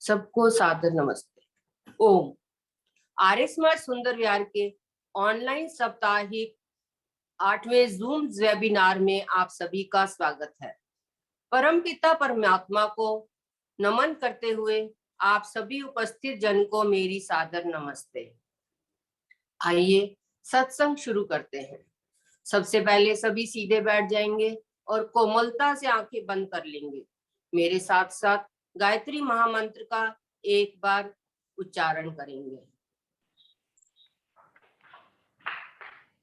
सबको सादर नमस्ते। ओम। आर्य समाज सुंदर विहार के ऑनलाइन साप्ताहिक 8वें जूम वेबिनार में आप सभी का स्वागत है। परमपिता परमात्मा को नमन करते हुए आप सभी उपस्थित जन को मेरी सादर नमस्ते। आइए सत्संग शुरू करते हैं। सबसे पहले सभी सीधे बैठ जाएंगे और कोमलता से आंखें बंद कर लेंगे। मेरे साथ साथ गायत्री महामंत्र का एक बार उच्चारण करेंगे।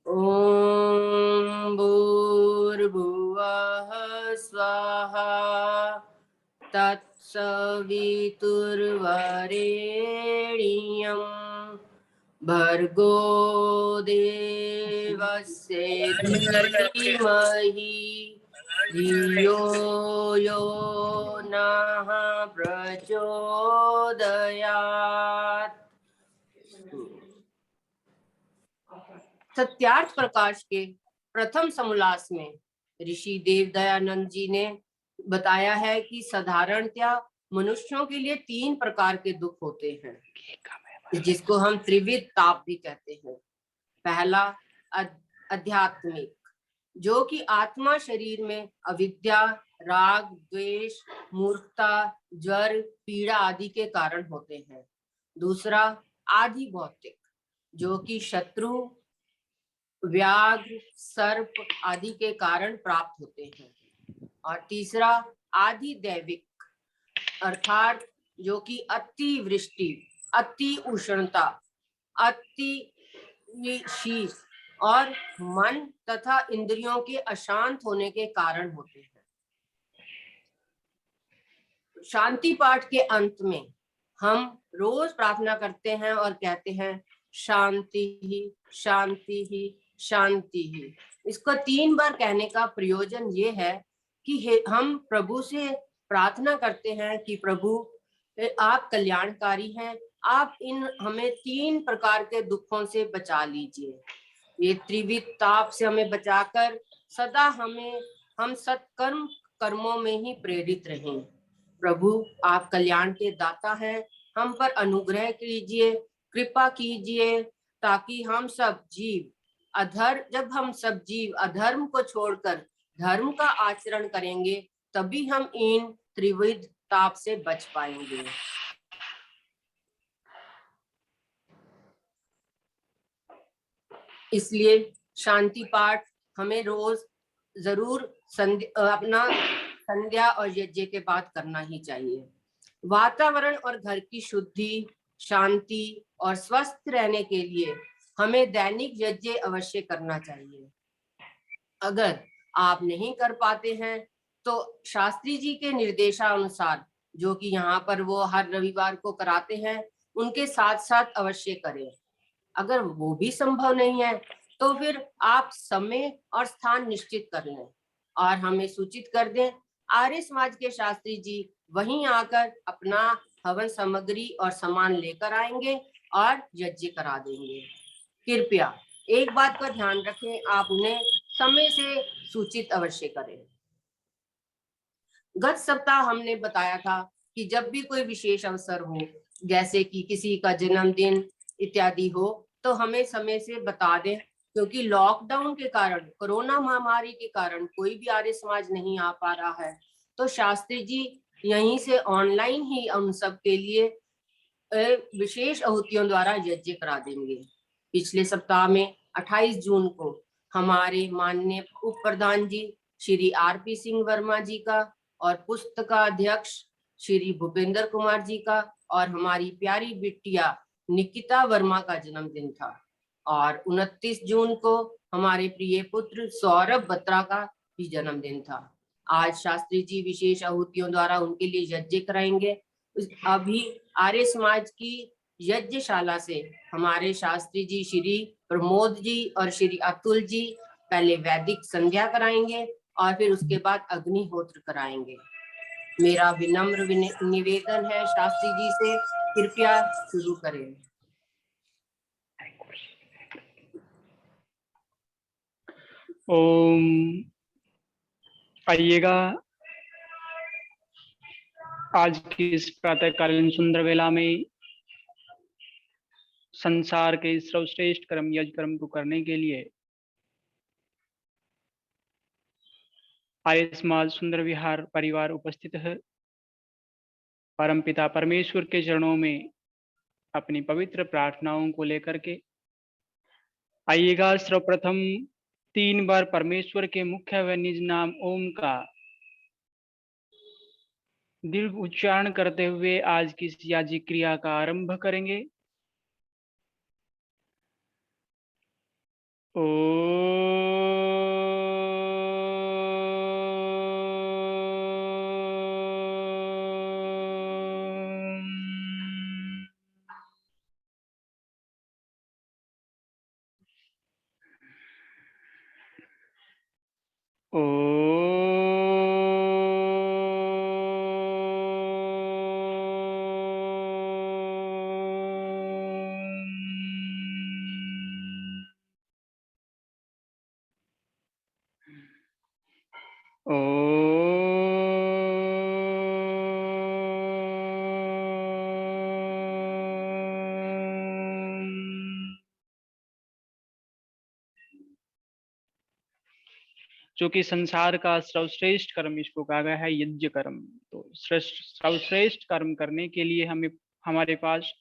ओम भूर्भुवः स्वाहा तत्सवितुर्वरेण्यं भर्गो देवस्य धीमहि धियो यो नः प्रचोदयात्। सत्यार्थ प्रकाश के प्रथम समोल्लास में ऋषि देव दयानंद जी ने बताया है कि साधारणतया मनुष्यों के लिए 3 प्रकार के दुख होते हैं, जिसको हम त्रिविध ताप भी कहते हैं। पहला आध्यात्मिक, जो कि आत्मा शरीर में अविद्या, राग, द्वेष, मूर्खता, ज्वर, पीड़ा आदि के कारण होते हैं। दूसरा आदि भौतिक, जो कि शत्रु, व्याघ्र, सर्प आदि के कारण प्राप्त होते हैं। और तीसरा आदि दैविक, अर्थात जो कि अति वृष्टि, अति उष्णता, अति शीत और मन तथा इंद्रियों के अशांत होने के कारण होते हैं। शांति पाठ के अंत में हम रोज प्रार्थना करते हैं और कहते हैं शांति ही शांति ही शांति ही। इसको 3 बार कहने का प्रयोजन ये है कि हम प्रभु से प्रार्थना करते हैं कि प्रभु आप कल्याणकारी हैं, आप हमें 3 प्रकार के दुखों से बचा लीजिए। ये त्रिविध ताप से हमें बचाकर सदा हम सत्कर्म कर्मों में ही प्रेरित रहें। प्रभु आप कल्याण के दाता हैं, हम पर अनुग्रह कीजिए, कृपा कीजिए, ताकि हम सब जीव जब हम सब जीव अधर्म को छोड़कर धर्म का आचरण करेंगे, तभी हम इन त्रिविध ताप से बच पाएंगे। इसलिए शांति पाठ हमें रोज जरूर अपना संध्या और यज्ञ के बाद करना ही चाहिए। वातावरण और घर की शुद्धि, शांति और स्वस्थ रहने के लिए हमें दैनिक यज्ञ अवश्य करना चाहिए। अगर आप नहीं कर पाते हैं तो शास्त्री जी के निर्देशानुसार, जो कि यहाँ पर वो हर रविवार को कराते हैं, उनके साथ साथ अवश्य करें। अगर वो भी संभव नहीं है तो फिर आप समय और स्थान निश्चित कर लें और हमें सूचित कर दें। आर्य समाज के शास्त्री जी वहीं आकर अपना हवन सामग्री और सामान लेकर आएंगे और यज्ञ करा देंगे। कृपया एक बात का ध्यान रखें, आप उन्हें समय से सूचित अवश्य करें। गत सप्ताह हमने बताया था कि जब भी कोई विशेष अवसर हो, जैसे कि किसी का जन्मदिन इत्यादि हो, तो हमें समय से बता दें, क्योंकि लॉकडाउन के कारण, कोरोना महामारी के कारण कोई भी आर्य समाज नहीं आ पा रहा है। तो शास्त्री जी यहीं से ऑनलाइन ही उन सब के लिए विशेष आहुतियों द्वारा यज्ञ करा देंगे। पिछले सप्ताह में 28 जून को हमारे माननीय उप प्रधान जी श्री आरपी सिंह वर्मा जी का और पुस्तकाध्यक्ष श्री भूपेंद्र कुमार जी का और हमारी प्यारी बिटिया निकिता वर्मा का जन्मदिन था। और 29 जून को हमारे प्रिय पुत्र सौरभ बत्रा का भी जन्मदिन था। आज शास्त्री जी विशेष आहुतियों द्वारा उनके लिए यज्ञ कराएंगे। अभी आर्य समाज की यज्ञशाला से हमारे शास्त्री जी श्री प्रमोद जी और श्री अतुल जी पहले वैदिक संध्या कराएंगे और फिर उसके बाद अग्निहोत्र कराएंगे। मेरा विनम्र निवेदन है शास्त्री जी से, कृपया शुरू करें। ओम। आइएगा, आज की इस प्रातःकालीन सुंदर वेला में संसार के सर्वश्रेष्ठ कर्म यज्ञ कर्म को करने के लिए आर्य समाज सुंदर विहार परिवार उपस्थित है। परमपिता परमेश्वर के चरणों में अपनी पवित्र प्रार्थनाओं को लेकर के आइएगा। सर्वप्रथम 3 बार परमेश्वर के मुख्य व निज नाम ओम का दीर्घ उच्चारण करते हुए आज की इस याजिक क्रिया का आरंभ करेंगे। जो कि संसार का सर्वश्रेष्ठ कर्म इसको कहा गया है यज्ञ कर्म। तो सर्वश्रेष्ठ कर्म करने के लिए हमारे पास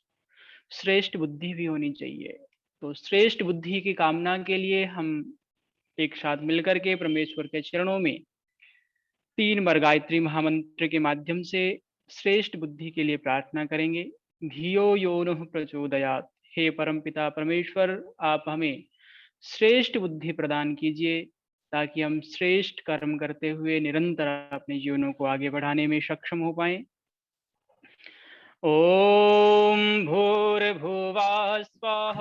श्रेष्ठ बुद्धि भी होनी चाहिए। तो श्रेष्ठ बुद्धि की कामना के लिए हम एक साथ मिलकर के परमेश्वर के चरणों में 3 बार गायत्री महामंत्र के माध्यम से श्रेष्ठ बुद्धि के लिए प्रार्थना करेंगे। धियो यो नः प्रचोदयात्। हे परमपिता परमेश्वर, आप हमें श्रेष्ठ बुद्धि प्रदान कीजिए ताकि हम श्रेष्ठ कर्म करते हुए निरंतर अपने जीवनों को आगे बढ़ाने में सक्षम हो पाए। ओम भूर्भुवः स्वः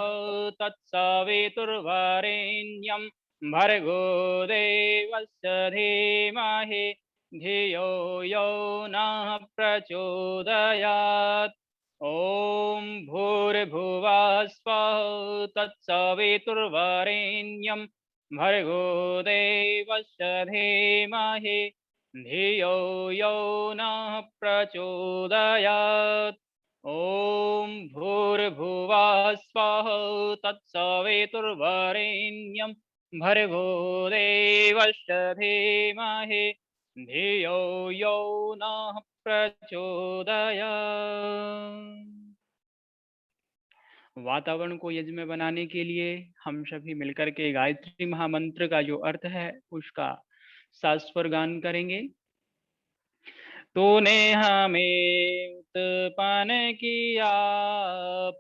तत्सवितुर्वरेण्यं भर्गो देवस्य धीमहि धियो यो नः प्रचोदयात्। ओम भूर्भुवः स्वः तत्सवितुर्वरेण्यं भर्गो देवस्य धीमहि धियो यो नः प्रचोदयात्। ओम भूर्भुवः स्वः तत्सवितुर्वरेण्यं भर्गो देवस्य धीमहि धियो यो नः प्रचोदयात्। वातावरण को यज्ञ में बनाने के लिए हम सभी मिलकर के गायत्री महामंत्र का जो अर्थ है उसका शास्त्र गान करेंगे। तूने हमें उत्पन्न किया,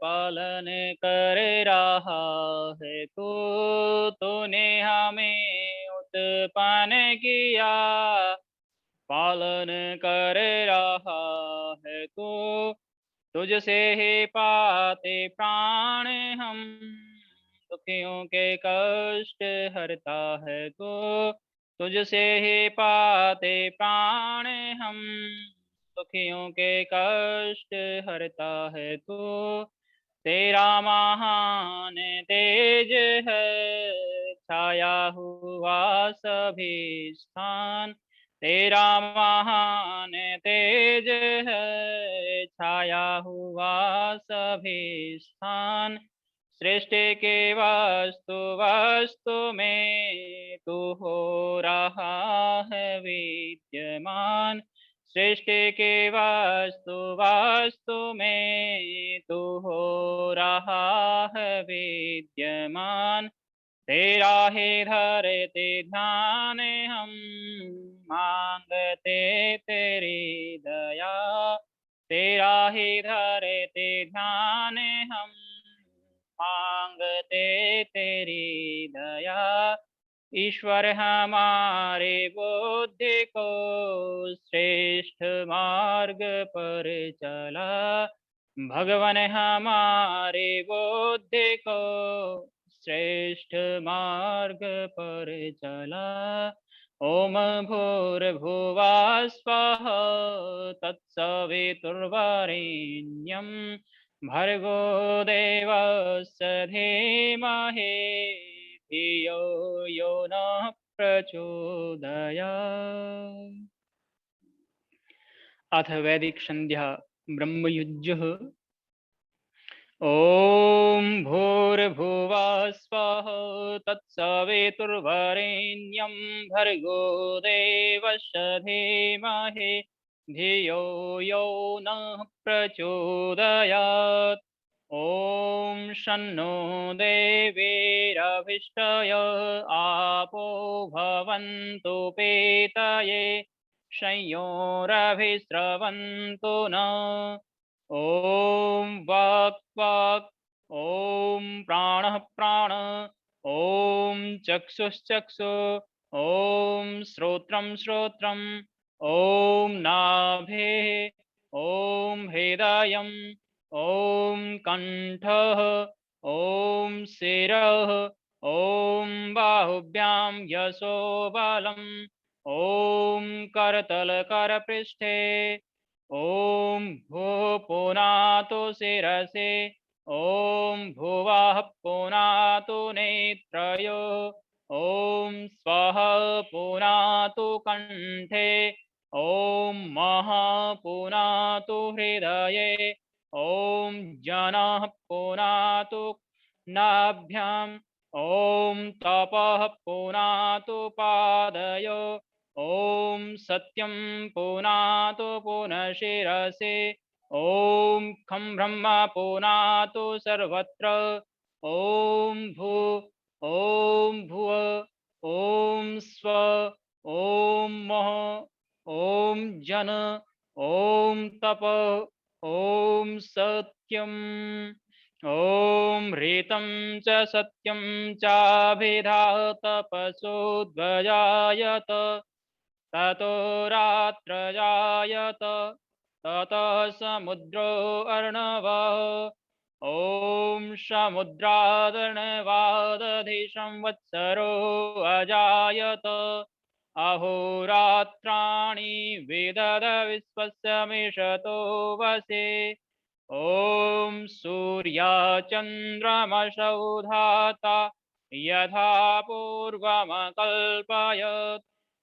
पालन कर रहा है तूने हमें उत्पन्न किया, पालन कर रहा है तुझसे ही पाते प्राण हम, दुखियों के कष्ट हरता है तुझसे ही पाते प्राण हम, दुखियों के कष्ट हरता है तेरा महान तेज है, छाया हुआ सभी स्थान। तेरा महान तेज है, छाया हुआ सभी स्थान। सृष्टि के वस्तु वस्तु में तू हो रहा है विद्यमान। सृष्टि के वस्तु वस्तु में तू हो रहा है विद्यमान। तेरा ही धरते ध्यान हम, मांगते तेरी दया। तेरा ही धरते ध्यान हम, मांगते तेरी दया। ईश्वर हमारे बुद्धि को श्रेष्ठ मार्ग पर चला, भगवान हमारे बुद्धि को श्रेष्ठ मार्ग पर चला। ओम भूर्भुवः स्वः तत्सवितुर्वरेण्यं भर्गो देवस्य धीमहि धियो यो नः प्रचोदयात्। अथ वैदिक संध्या ब्रह्मयुज्यः। ॐ भूर्भुवः स्वः तत्सवितुर्वरेण्यं भर्गो देवस्य धीमहि धियो यो नः प्रचोदयात्। ॐ शन्नो देवीरभिष्टय आपो भवन्तु पेतये संयोरभिस्रवन्तु न। ॐ वाक् वाक्, ॐ प्राणः प्राण, ॐ चक्षुश्चक्षु, ॐ श्रोत्रं श्रोत्रम्, ॐ नाभिः, ॐ हृदयम्, ॐ कण्ठः, ॐ शिरः, ॐ बाहुभ्यां यशो बलम्, ॐ करतलकरपृष्ठे, ॐ भूः पुनातु शिरसि, ॐ भुवः पुनातु नेत्रयोः, ॐ स्वः पुनातु कण्ठे, ॐ महः पुनातु हृदये, ॐ जनः पुनातु नाभ्याम्, ॐ तपः पुनातु पादयोः, ॐ सत्यं पुनातु पुनः शिरसि, ॐ खं ब्रह्म पुनातु सर्वत्र, ॐ भू, ॐ भुव, ॐ स्व, ॐ मह, ॐ जन, ॐ तप, ॐ सत्यम्, ॐ ह्रीतं च सत्यं चाभिधात तपसोऽध्वजायत, ततो रात्र जायत, ततः समुद्रो अर्णवः, ॐ समुद्रादर्णवादधि संवत्सरो अजायत, अहोरात्राणि विदद विश्वस्य मिषतो वसे, ॐ सूर्यचन्द्रमसौ धाता यथा पूर्वमकल्पयत्,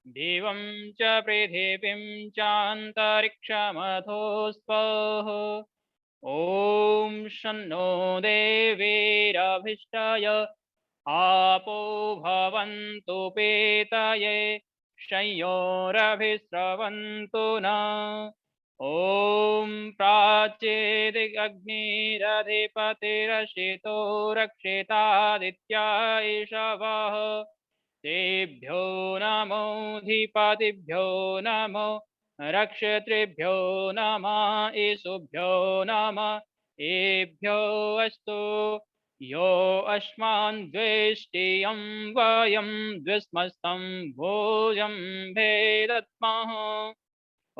दिवं च पृथिवीं चान्तरिक्षमथो स्वः। ॐ शन्नो देवीरभिष्टय आपो भवन्तु पेतये संयोरभिस्रवन्तु न। ॐ प्राचेदिग्निरधिपतिरशितो रक्षितादित्या ईशवः, तेभ्यो नमोऽधिपतिभ्यो नमो, रक्षत्रिभ्यो नमः, ईशुभ्यो नमः, एभ्यो अस्तु। यो अस्मान् द्वेष्टियं वयं द्विस्मस्तं भोजं भेदत्मः। ॐ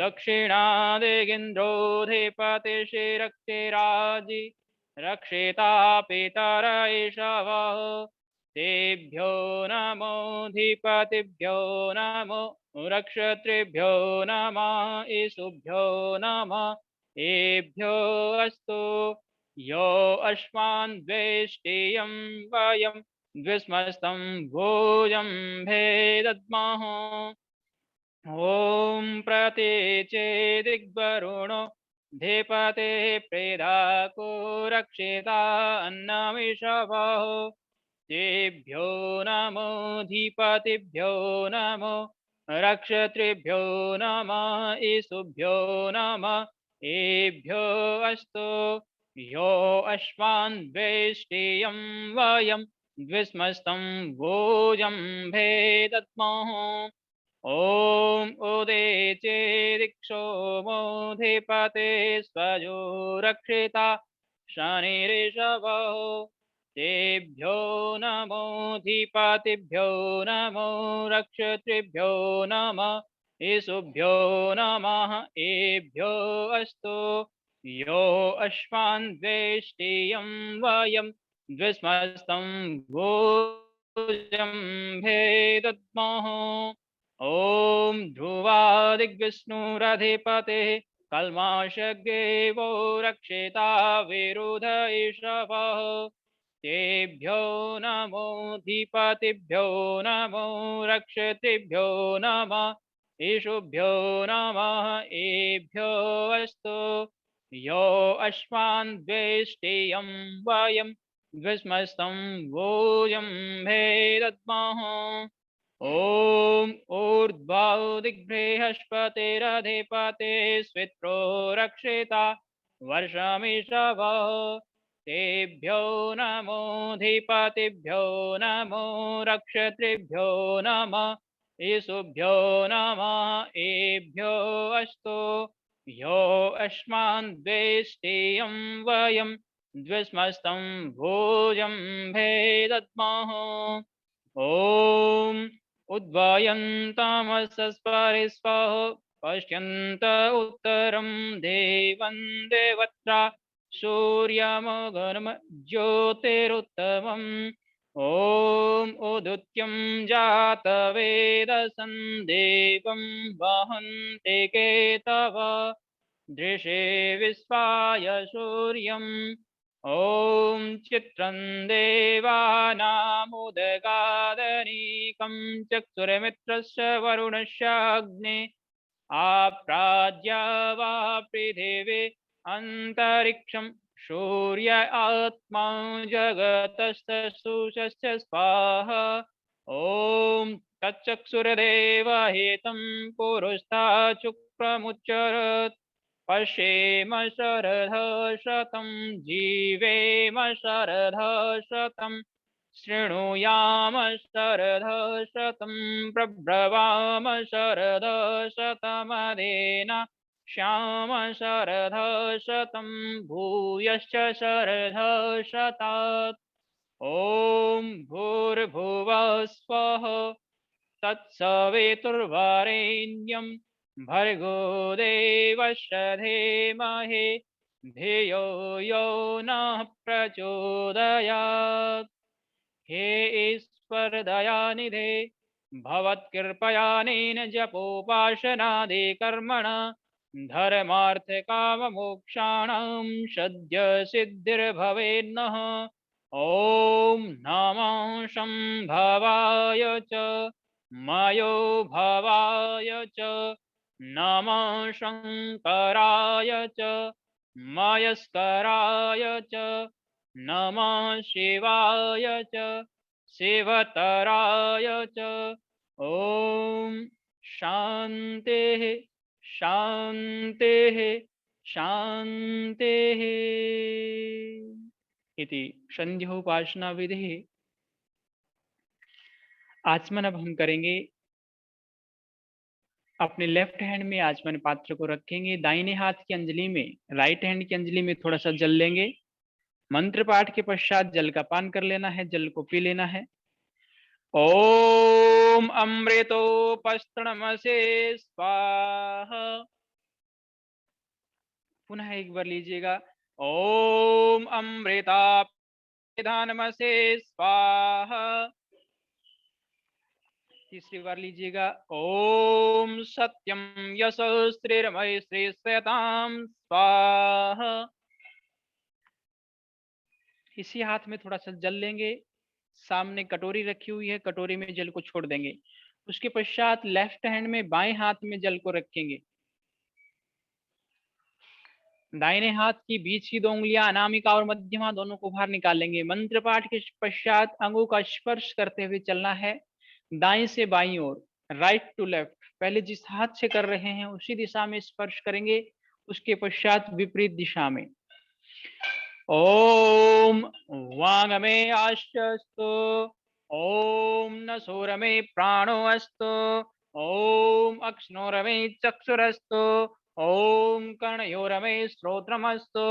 दक्षिणादिगिन्द्रोऽधिपतिशिरक्षिराजि रक्षिता पितर ईशवः, तेभ्यो नमोऽधिपतिभ्यो नमो, रक्षत्रिभ्यो नमः, ईशुभ्यो नमः, एभ्यो अस्तु। यो अस्मान् द्वेष्टियं वयं द्विस्मस्तं भोजं भेदद्मः। ॐ प्रतीचेदिग्वरुणो धीपतेः प्रेदाको रक्षिता अन्नमिषवः, तेभ्यो नमोऽधिपतिभ्यो नमो, रक्षत्रिभ्यो नमः, ईशुभ्यो नमः, एभ्यो अस्तु। यो अस्मान् द्वेष्टियं वयं द्विस्मस्तं भोजं भेदद्मः। ॐ उदेचेदिक्षोमोऽधिपते स्वजो रक्षिता शनिरिषवः, तेभ्यो नमोऽधिपतिभ्यो नमो, रक्षत्रिभ्यो नमः, ईशुभ्यो नमः, एभ्यो अस्तु। यो अस्मान् द्वेष्टियं वयं द्विस्मस्तं भोजं भेदद्मः। ॐ ध्रुवादिग्विष्णुरधिपतिः कल्माषग्देवो रक्षिता विरुध ईशवः, तेभ्यो नमोऽधिपतिभ्यो नमो, रक्षतिभ्यो नमः, ईशुभ्यो नमः एभ्यो अस्तु यो अस्मान् द्वेष्टेयं वयं द्विस्मस्तं भोजं भेदद्मः ॐ ऊर्ध्वदिग्बृहस्पतिरधिपते स्वित्रो रक्षिता वर्षमिषवः तेभ्यो नमोऽधिपतिभ्यो नमो रक्षत्रिभ्यो नमः ईशुभ्यो नमः एभ्यो अस्तु यो अस्मान् द्वेष्टेयं वयं द्विस्मस्तं भोजं भेदद्मः ॐ उद्वयन्तमसस्परिस्वः पश्यन्त उत्तरं देवं देवत्रा सूर्यमगर्म ज्योतिरुत्तमम् ॐ उदुत्यं जातवेदसं देवं वहन्ति केतव दृशे विश्वाय सूर्यम् ॐ चित्रं देवानामुदगादनीकं चक्षुर्मित्रस्य वरुणस्य अग्ने आप्राज्या वा पृथिवी अन्तरिक्षं सूर्य आत्मा जगतस्तुषस्य स्वाहा ॐ तच्चक्षुर्देवहितं पुरुस्ता शुक्रमुच्चरत् पश्येम शरदः शतं जीवेम शरदः शतं शृणुयाम शरदः शतं प्रब्रवाम शरदः शतमदेन श्याम शरदः शतं भूयश्च शरदः शतात् ॐ भूर्भुवः स्वः तत्सवितुर्वरेण्यं भर्गो देवस्य धीमहि धियो यो नः प्रचोदयात् हे ईश्वर दयानिधे भवत्कृपयानेन जपोपासनादिकर्मण धर्मार्थकाममोक्षाणां सद्य सिद्धिर्भवेन्नः ॐ नमः शम्भवाय च मयो भवाय च नमः शङ्कराय च मयस्कराय च नमः शिवाय च शिवतराय च ॐ शान्तिः शान्तिः शान्तिः इति संध्योपासना विधि। आचमन अब हम करेंगे। अपने लेफ्ट हैंड में आचमन पात्र को रखेंगे, दाहिने हाथ की अंजलि में, राइट हैंड की अंजलि में थोड़ा सा जल लेंगे। मंत्र पाठ के पश्चात जल का पान कर लेना है, जल को पी लेना है। ओम अमृतोपस्तरणमसे स्वाहा। पुनः एक बार लीजिएगा। ओम अमृतापिधानमसे स्वाहा। तीसरी बार लीजिएगा। ओम सत्यम यशो श्रीरमय श्री सताम स्वाहा। इसी हाथ में थोड़ा सा जल लेंगे। सामने कटोरी रखी हुई है, कटोरी में जल को छोड़ देंगे। उसके पश्चात लेफ्ट हैंड में बाएं हाथ में जल को रखेंगे। दाहिने हाथ की बीच की 2 उंगलियां अनामिका और मध्यमा दोनों को बाहर निकाल लेंगे। मंत्र पाठ के पश्चात अंगों का स्पर्श करते हुए चलना है, दाएं से बाईं ओर, राइट टू लेफ्ट। पहले जिस हाथ से कर रहे हैं उसी दिशा में स्पर्श करेंगे, उसके पश्चात विपरीत दिशा में। ओम वांगमे आश्चस्तु, ओम नसोरमे प्राणो अस्तु, ओम अक्ष्णोरमे चक्षुरस्तु, ओम कर्णयोरमे श्रोत्रमस्तु,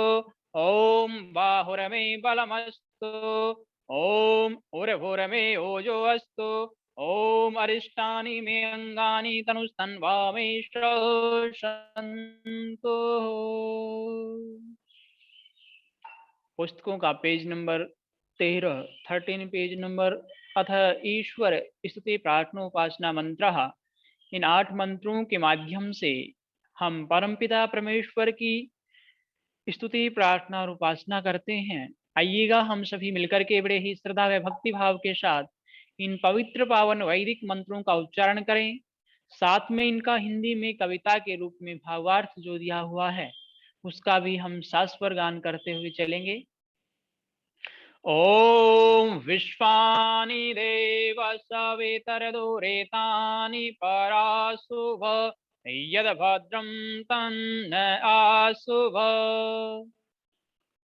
ओम बाहुरमे बलमस्तु, ओम उरभुरमे ओजो अस्तु, ओम अरिष्टानि मे अंगानि तनुस्तन्वा मे शोषन्तु। पुस्तकों का पेज नंबर 13 पेज नंबर। अथ ईश्वर स्तुति प्रार्थना उपासना मंत्र। इन 8 मंत्रों के माध्यम से हम परमपिता परमेश्वर की स्तुति प्रार्थना और उपासना करते हैं। आइएगा हम सभी मिलकर के बड़े ही श्रद्धा व भक्ति भाव के साथ इन पवित्र पावन वैदिक मंत्रों का उच्चारण करें। साथ में इनका हिंदी में कविता के रूप में भावार्थ जो दिया हुआ है उसका भी हम शास्वर गान करते हुए चलेंगे। ओम विश्वानि देव सवितरदुरेतानि पराशुभ यद भद्रं तन्न आशुभ।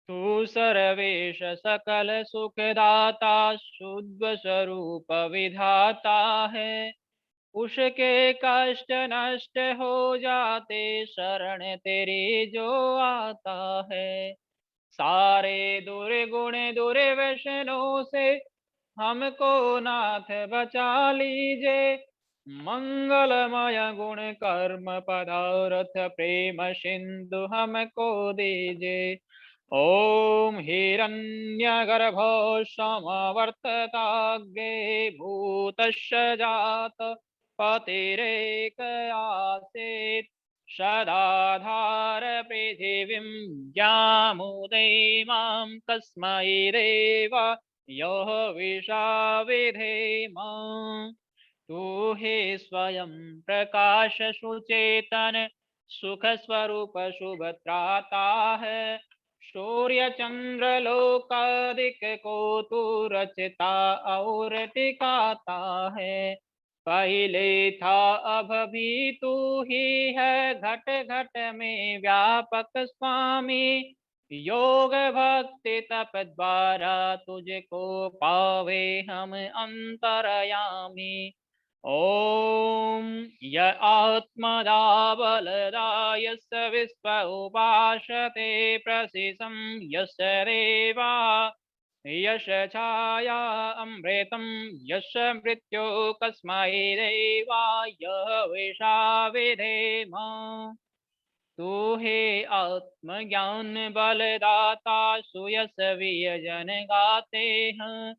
तू सर्वेश सकल सुखदाता शुद्ध स्वरूप विधाता है। उसके कष्ट नष्ट हो जाते शरण तेरी जो आता है। सारे दुर्गुण दुर्व्यसनों से हमको नाथ बचा लीजे। मंगलमय गुण कर्म पदार्थ प्रेम सिंधु हमको दीजे। ओम हिरण्यगर्भ समवर्तताग्रे भूतस्य जात पतिरेक आसीत्। सदाधार पृथिवीं व्यामुदयिमां तस्मै देव यः विषाविधेम। तू हे स्वयं प्रकाश सुचेतन सुख स्वरूप शुभ त्राता है। सूर्य चंद्र लोकादिक को तू रचता और टिकाता है। पहले था अब भी तू ही है घट घट में व्यापक स्वामी। योग भक्ति तप द्वारा तुझको पावे हम अंतरयामी। ओम य आत्मदा बलदा यस्य विश्व उपासते प्रसिसं यस्य देवा यश छाया अमृतं यस्य मृत्यो कस्मै देवाय विषाविधेम। तू हे आत्मज्ञान बलदाता सुयस वियजन गाते हैं।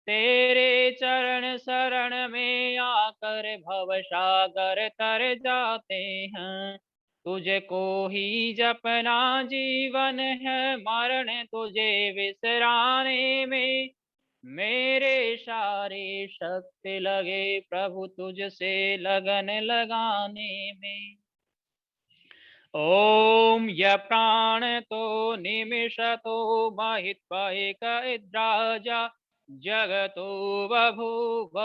तेरे चरण शरण में आकर भव सागर तर जाते हैं। तुझको ही जपना जीवन है मरण तुझे विसराने में। मेरे सारे शक्ति लगे प्रभु तुझसे लगन लगाने में। ओम य प्राण तो निमिषतो महित्वा एक इद्राजा जगतो बभूव।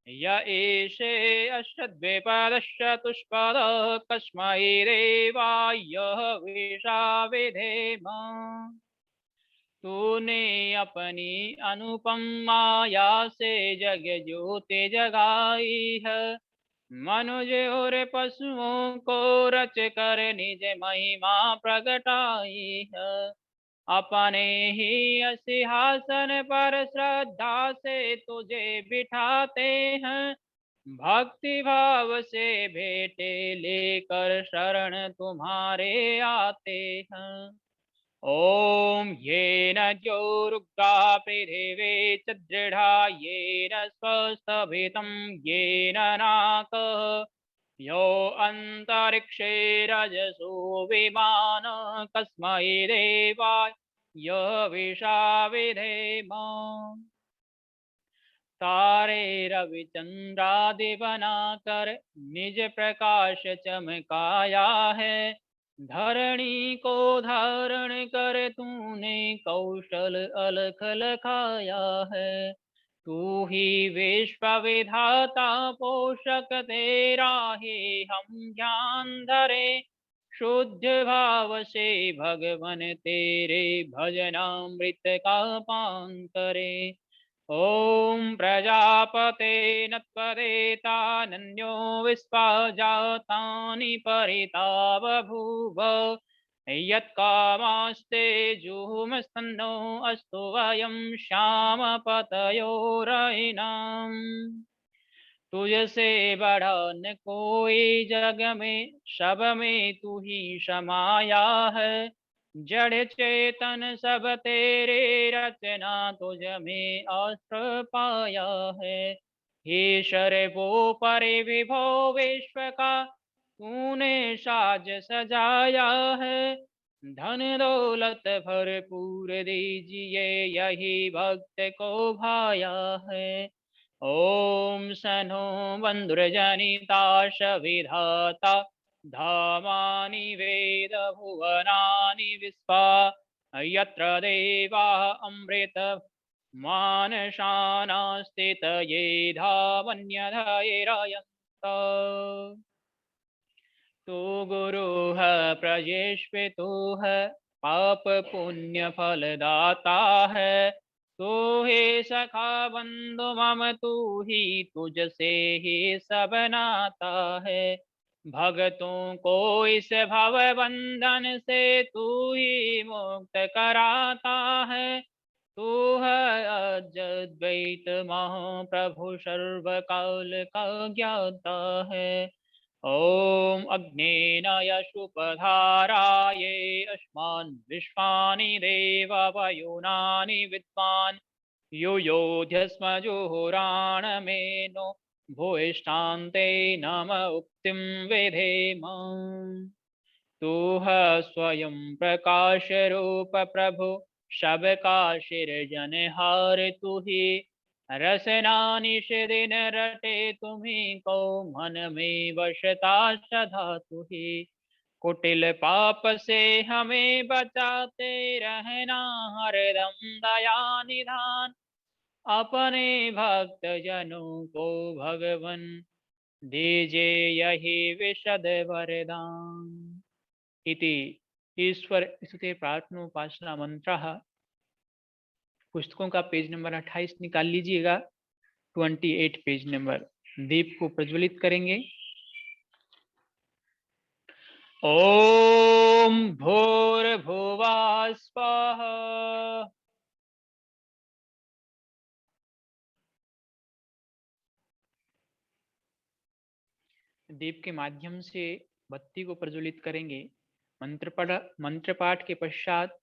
य एषे अष्टद्विपदश्चतुष्पद कस्मै देवाय विषाविधेम। तूने अपनी अनुपम माया से जग ज्योति जगाई है। मनुज और पशुओं को रच कर निज महिमा प्रगटाई है। अपने ही सिंहासन पर श्रद्धा से तुझे बिठाते हैं। भक्ति भाव से भेंटे लेकर शरण तुम्हारे आते हैं। ओम येन द्यौरुग्धा पृथिवी च दृढ़ा येन स्वस्थभितं येन नाकः यो अंतरिक्षे रजसो विमान कस्मै देवाय विषाविधेम। तारे रविचंद्रादि बनाकर निज प्रकाश चमकाया है। धरणी को धारण कर तूने कौशल अलख लखाया है। तू ही विश्व विधाता पोषक तेरा ही हम ध्यान धरे। शुद्ध भाव से भगवन तेरे भजनामृत का पान करे। ओम प्रजापते नत्वरेतानन्यो विश्वा जातानि परिता बभूव। यत्कामास्ते जुहुमस्तन्नो अस्तु वयं श्यामपतयोरयिनाम्। तुझसे बड़ा न कोई जग में सब में तू ही समाया है। जड़ चेतन सब तेरे रचना तुझ में आश्रय पाया है। ईश्वर वो परे विभो विश्व का तूने साज सजाया है। धन दौलत भरपूर दीजिए यही भक्त को भाया है। ॐ सनो बन्धुर्जनिताश विधाता धामानि वेदभुवनानि विश्वा यत्र देवाः अमृत मानशानास्थितये धावन्यधैरयन्त तो गुरुः प्रजेष्वितुः पाप पुण्य फलदाता है। तो हे सखा बंधु मम तू ही तुझसे ही सब नाता है। भक्तों को इस भव बंधन से तू ही मुक्त कराता है। तू है अद्वैत महाप्रभु सर्वकाल का ज्ञाता है। ॐ अग्नेन यशुपधाराये अस्मान् विश्वानि देववयुनानि विद्वान् युयोध्यस्म जुहुराणमेनो भूयिष्ठान्ते नम उक्तिं विधेम। तू है स्वयं प्रकाश रूप प्रभु सबका सिरजनहार तू ही। रसना निश दिन रटे तुम्ही को मन में वशता सदा तू ही। कुटिल पाप से हमें बचाते रहना हरदम दया निधान। अपने भक्त जनों को भगवन दीजे यही विशद वरदान। इति ईश्वर स्तुते प्रार्थनोपासना मंत्रः। पुस्तकों का पेज नंबर 28 निकाल लीजिएगा, 28 पेज नंबर। दीप को प्रज्वलित करेंगे। ओम भूर्भुवः स्वाहा। दीप के माध्यम से बत्ती को प्रज्वलित करेंगे। मंत्र पाठ के पश्चात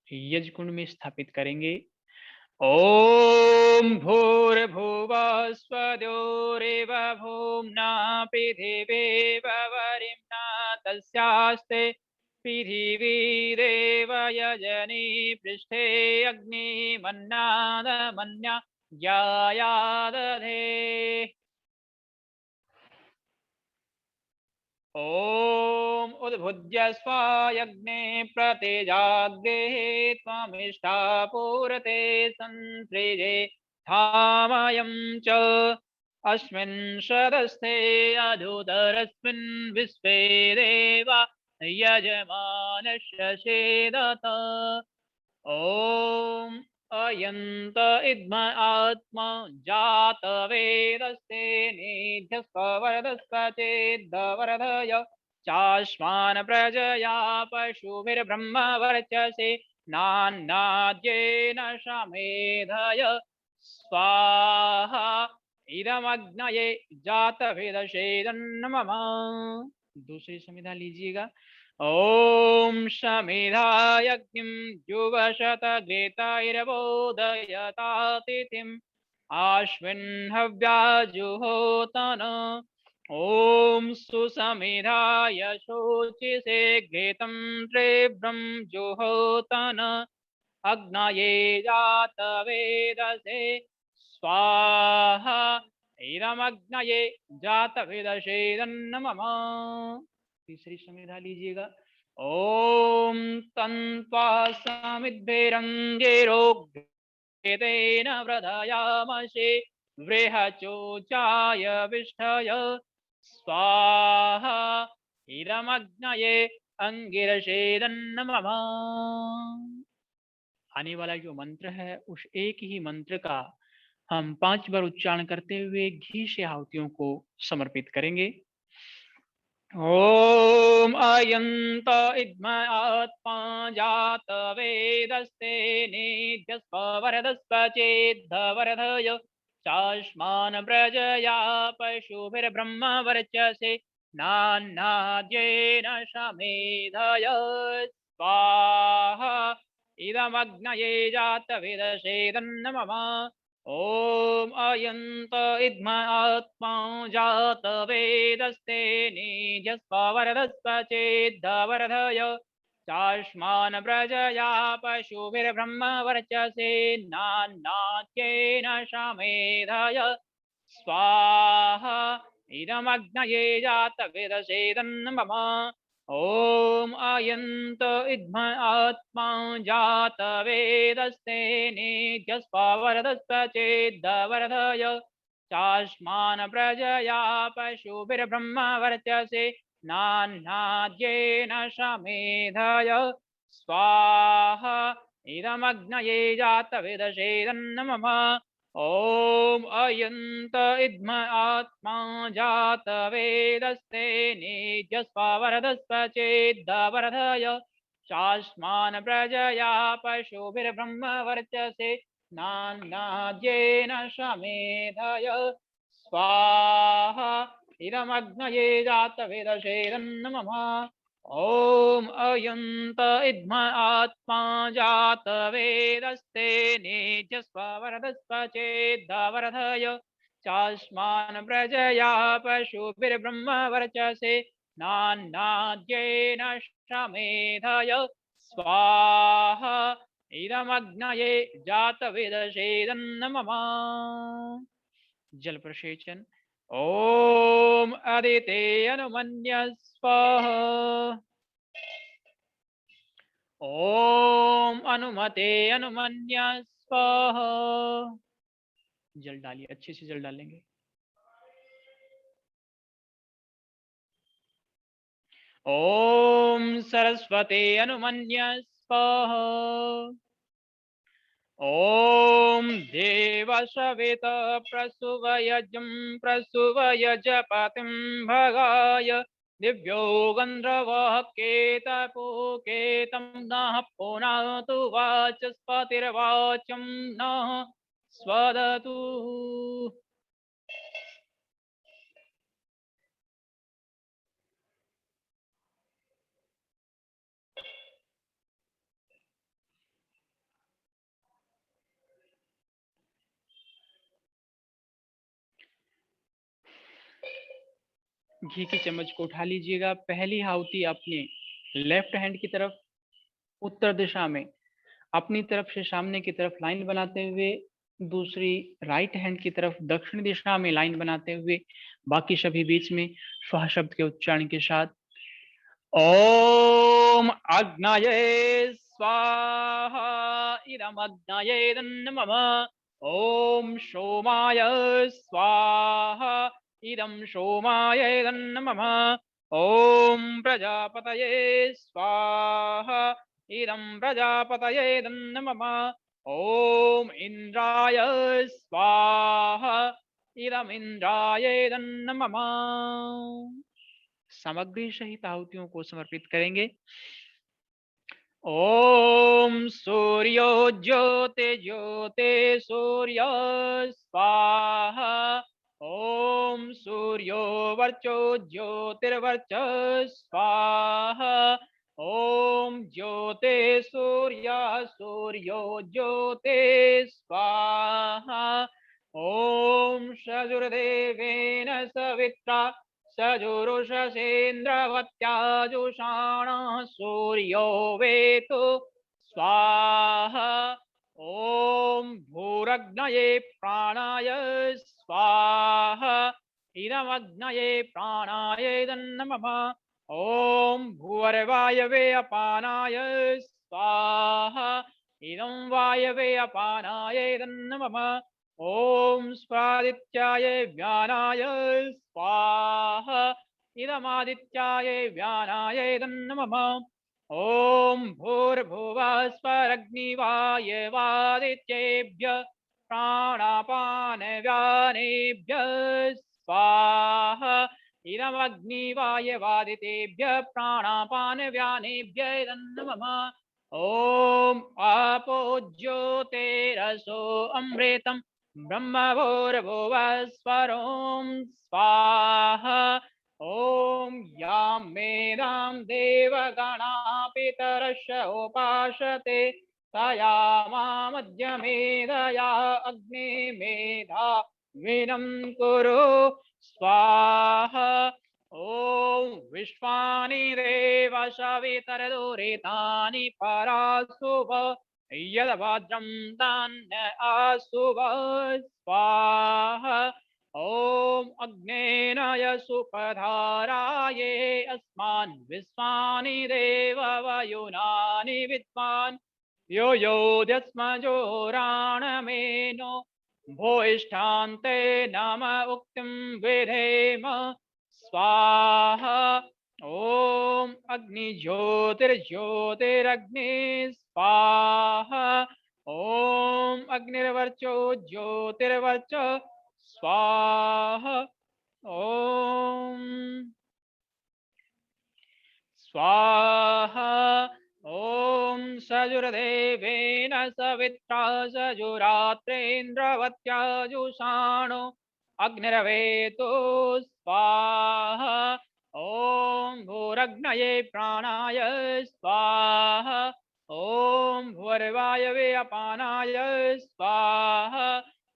यज्ञ कुंड में स्थापित करेंगे। ओम भूर्भुवः स्वद्योरेव भूम्ना पृथिवीव वरिम्ना तस्यास्ते पृथिवीरेव यजनी पृष्ठे अग्निमन्नादमन्या ज्ञायादधे। ओम उद्भुज्य स्वायज्ञे प्रतिजाग्रे त्वमिष्टा पूरते संत्रिजे धामयं च अस्मिन् सदस्थे अधुतरस्मिन् विश्वे देवा यजमानस्य सेदत। ओम अयंत इद्म आत्मा जात वेदस्ते निध्यस्वरदस्वचेद्वरदय चाश्मान प्रजया पशुभिर्ब्रह्म वर्चसे नान्नाद्येन समेधय स्वाहा इदमग्नये जातवेदसेदन्नमः। दूसरी संविधा लीजिएगा। ओम समिधायज्ञं युवशतघृतैर्बोधयतातिथिम् आश्विन् हव्याजुहोतन। ओम सुसमिधाय शोचिसे घृतं त्रिभ्रं जुहोतन अग्नये जातवेदसे स्वाहा इदमग्नये जातवेदसेदन्नमः। तीसरी संविधा लीजिएगा। ओम तन्त्वा समिद्भिरङ्गिरोग्येतेन वृधयामसे वृहचोचाय विष्ठय स्वाहा इदमग्नये अंगिरसेदन्नमः। आने वाला जो मंत्र है उस एक ही मंत्र का हम 5 बार उच्चारण करते हुए घी से आहुतियों को समर्पित करेंगे। ओम अयंत इद्म आत्मा जात वेदस्ते निध्यस्वरदस्वचेद्वरदय चाश्मान प्रजया पशुभिर्ब्रह्म वर्चसे नान्नाद्येन समेधय स्वाहा इदमग्नये जातवेदसेदन्नमः। ओम अयंत इद्म आत्मा जात वेदस्ते निध्यस्वरदस्वचेद्वरदय चाष्मान् प्रजया पशुभिर्ब्रह्मवर्चसेनान्नाद्येन शमेधय स्वाहा इदमग्नये जातवेदसेदन्मम ॐ अयन्त इद्म आत्मा जातवेदस्ते नेद्यस्पवरदस्पचेद्वर्धय चाष्मान् प्रजया पशुभिर्ब्रह्मवर्चसे नान्नाद्येन शमेधय स्वाहा इदमग्नये जातवेदसेदन्मम ॐ अयन्त इद्म आत्मा जातवेदस्ते नेद्यस्पवरदस्पचेद्वर्धय चाष्मान् प्रजया पशुभिर्ब्रह्मवर्चसे नान्नाद्येन शमेधय स्वाहा इदमग्नये जातवेदसेदन्मम ॐ अयन्त इद्म आत्मा जातवेदस्ते नेद्यस्पवरदस्पचेद्वर्धय चाष्मान् प्रजया पशुभिर्ब्रह्मवर्चसे नान्नाद्येन शमेधय स्वाहा इदमग्नये जातवेदसेदन्मम जल प्रसेचन ॐ अदिते अनुमन्यस्वः ॐ अनुमते अनुमन्यस्वः जल डालिए, अच्छे से जल डालेंगे। ॐ सरस्वते अनुमन्यस्वः ॐ देवशवित प्रसुवयजं प्रसुवयजपतिं भगाय दिव्यो गन्धर्वः केतपुकेतं नः पुनः वाचस्पतिर्वाचं नः स्वदतु। घी की चम्मच को उठा लीजिएगा। पहली आहुति अपने लेफ्ट हैंड की तरफ उत्तर दिशा में अपनी तरफ से सामने की तरफ लाइन बनाते हुए, दूसरी राइट हैंड की तरफ दक्षिण दिशा में लाइन बनाते हुए, बाकी सभी बीच में स्वाहा शब्द के उच्चारण के साथ ओम अग्नये स्वाहा इदमग्नये नमः। ओम सोमाय स्वाहा इदं सोमाय नमः। ओम प्रजापतये स्वाहा इदं प्रजापतये नमः। ओम इंद्राय स्वाहा इदं इंद्राय नमः। सामग्री सहित आहुतियों को समर्पित करेंगे। ओम सूर्यो ज्योति ज्योति सूर्य स्वाहा। ओम सूर्यो वर्चो ज्योतिर्वर्च स्वाहा। ओम ज्योति सूर्य सूर्यो ज्योति स्वाहा। ओम सजुर्देवेन सवित्रा सजुरुषसेन्द्रवत्याजुषाणः सूर्यो वेतु स्वाहा। ओम भूरग्नये प्राणाय स्वाहा इदमग्नये प्राणाय नमः। ओम भूर्वायवे अपानाय स्वाहा इदं वायवे अपानाय नमः। ओम स्वादित्याय व्यानाय स्वाहा इदमादित्याय व्यानाय नमः। ओम भूर्भुवः स्वरग्निवायवादित्येभ्यः प्राणापान व्यानेभ्यः स्वाहा इदमग्निवायवादितेभ्यः प्राणापान व्यानेभ्यः नमः। ओम आपो ज्योतिरसो अमृतं ब्रह्मभूर्भुवः स्वरों स्वाहा। ओम यां मेधां देवगणा पितरस्य उपासते तया मेधया अग्निमेधा विनं कुरु स्वाहा। ॐ विश्वानि देव सवितरदुरितानि परासुव यद्भद्रं तान्न आसुव स्वाहा। ॐ अग्नेनाय सुपधाराये अस्मान् विश्वानि देव वयुनानि विद्वान् यो योऽध्यस्मजोराणमेनो भूयिष्ठान्ते नाम उक्तिं विधेम स्वाहा। ॐ अग्निज्योतिर्ज्योतिरग्नि स्वाहा। ॐ अग्निर्वर्चो ज्योतिर्वर्च स्वाहा। ॐ स्वाहा। ॐ सजुर्देवेन सवित्रा सजुरात्रेन्द्रवत्या जुषाणो अग्निरवेतो स्वाहा। ॐ भूरग्नये प्राणाय स्वाहा। ॐ भूर्वायवे अपानाय स्वाहा।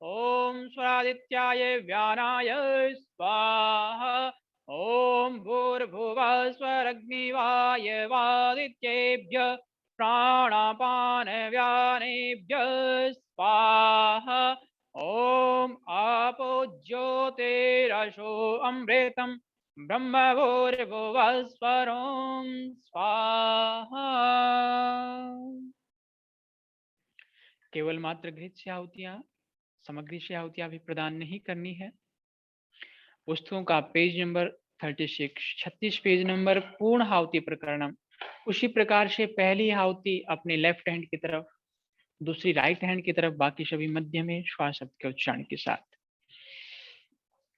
ॐ स्वरादित्याय व्यानाय स्वाहा। ॐ भूर्भुवः स्वरग्निवायवादित्येभ्यः प्राणापानव्यानेभ्यः स्वाहा। ॐ आपो ज्योतिरसो अमृतं ब्रह्मभूर्भुवः स्वरों स्वाहा। केवल मात्र घृत से आहुतियां, सामग्री से आहुतियां भी प्रदान नहीं करनी है। वस्तुओं का पेज नंबर 36 पेज नंबर पूर्ण आहुति प्रकरणम। उसी प्रकार से पहली आहुति अपने लेफ्ट हैंड की तरफ, दूसरी राइट हैंड की तरफ, बाकी सभी मध्य में श्वास शब्द के उच्चारण के साथ।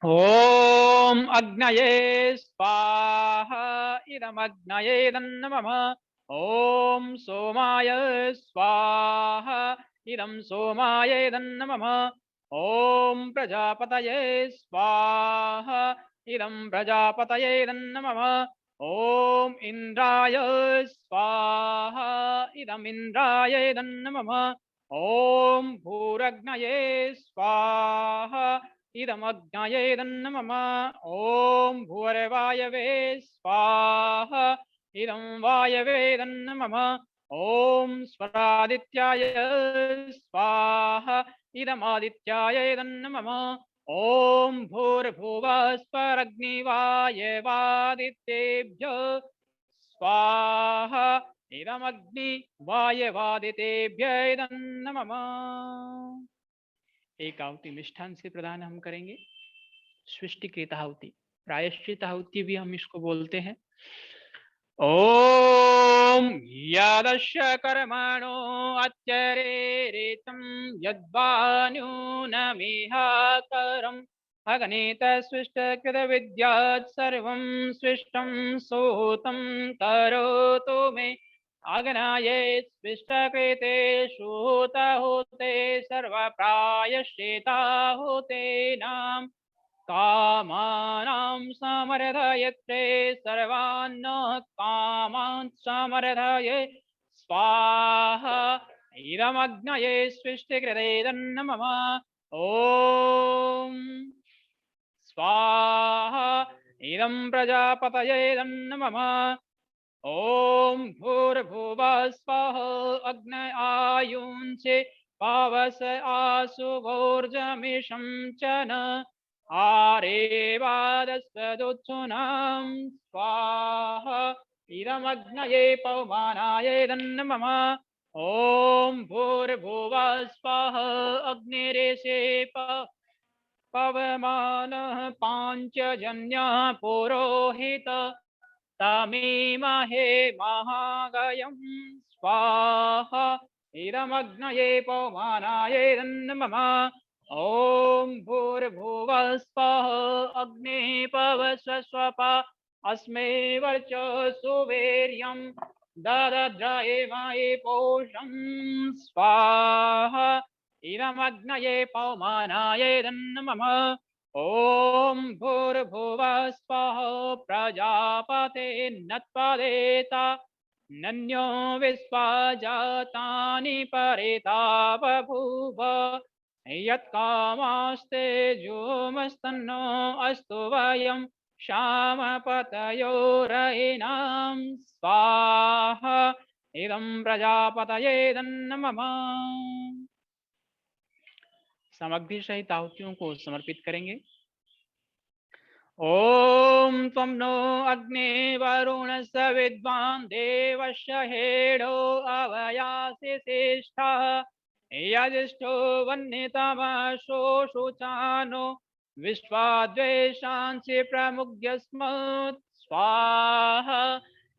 ओम अग्नये स्वाहा इदम अग्नये नमः। ओम सोमाय स्वाहा इदम सोमाय नमः। ओम प्रजापतये स्वाहा इदं प्रजापतये नमः। ओम इंद्राय स्वाहा इदम इंद्राय नमः। ओम भूरग्नये स्वाहा इदमग्नये नमः। ओम भूर्वायवे स्वाहा इदं वायवे नमः। ओम स्वरादित्याय स्वाहा इदमादित्याय नमः। ओम भूर्भुवः स्वरग्निवायवादित्येभ्यः स्वाहा इदमग्नि वायवादितेभ्यः नमः। एक आहुति मिष्ठान से प्रदान हम करेंगे। सृष्टिकृत आहुति, प्रायश्चित आहुति भी हम इसको बोलते हैं। ओम यदस्य कर्मणो अत्यरेरितं यद्वान्यूनमिह करम् अगणित सृष्टकृत विद्यात् सर्वं सृष्टं सोतं करोतु मे। अग्नये सृष्टकृते श्रुताहुते सर्वप्रायश्चिताहुते नाम कामानां समर्धयत्रे सर्वान् कामान् समर्धये स्वाहा इदमग्नये सृष्टिकृते नमः। ओम स्वाहा इदं प्रजापतये नमः। ओम भूर्भुवः स्वः अग्नय आयुंसे पावस आसुवोर्जमिषं च न आरेवादस्वदुत्सुनां स्वाहा इदमग्नये पवमानाय नमः। ओम भूर्भुवः स्वः अग्निरेषे पवमानः पाञ्चजन्यः पुरोहित तमीमहे महागयं स्वाहा इदमग्नये पवमानाय नमः। ओम भूर्भुवः स्वः अग्निः पवस्वप अस्मै वर्चसु वीर्यं ददद्रयेमहि पोषं स्वाहा इदमग्नये पवमानाय नमः। ओम भूर्भुवः स्वः प्रजापते नत्पदेता नन्यो विश्वा जातानि परिता बभूव यत्कामास्ते जोमस्तन्नो अस्तु वयं श्यामपतयोरयिनां स्वाहा इदं प्रजापतये तन्नमः। सामग्री सहित आहुतियों को समर्पित करेंगे। ओम त्वं नो अग्ने वरुणस्य विद्वान् देवस्य हेडो अवयासि श्रेष्ठः यजिष्ठो वह्नितमसो शुचानो विश्वाद्वेषांसि प्रमुग्यस्मत् स्वाहा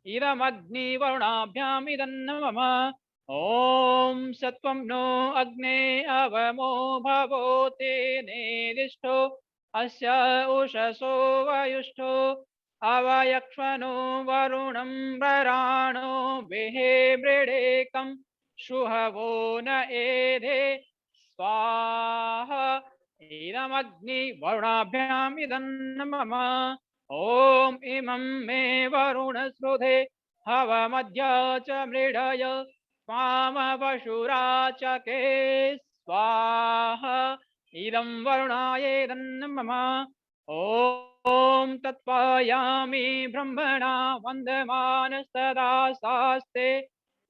इदमग्निवरुणाभ्याम् इदन्नमः। ओम सत्वं नो अग्ने अवमो भवोते नेदिष्ठो अस्य उषसो वयुष्ठो अवयक्ष्मनो वरुणं वराणो विहे मृडेकं शुहवो न एधे स्वाहा इदमग्निवरुणाभ्याम् इदन्नमः। ॐ इमं मे वरुणस्रुधे हवमध्य च मृडय स्वामपशुरा च के स्वाहा इदं वरुणाय नमः। ॐ तत्पायामि ब्रह्मणा वन्दमानस्तदा शास्ते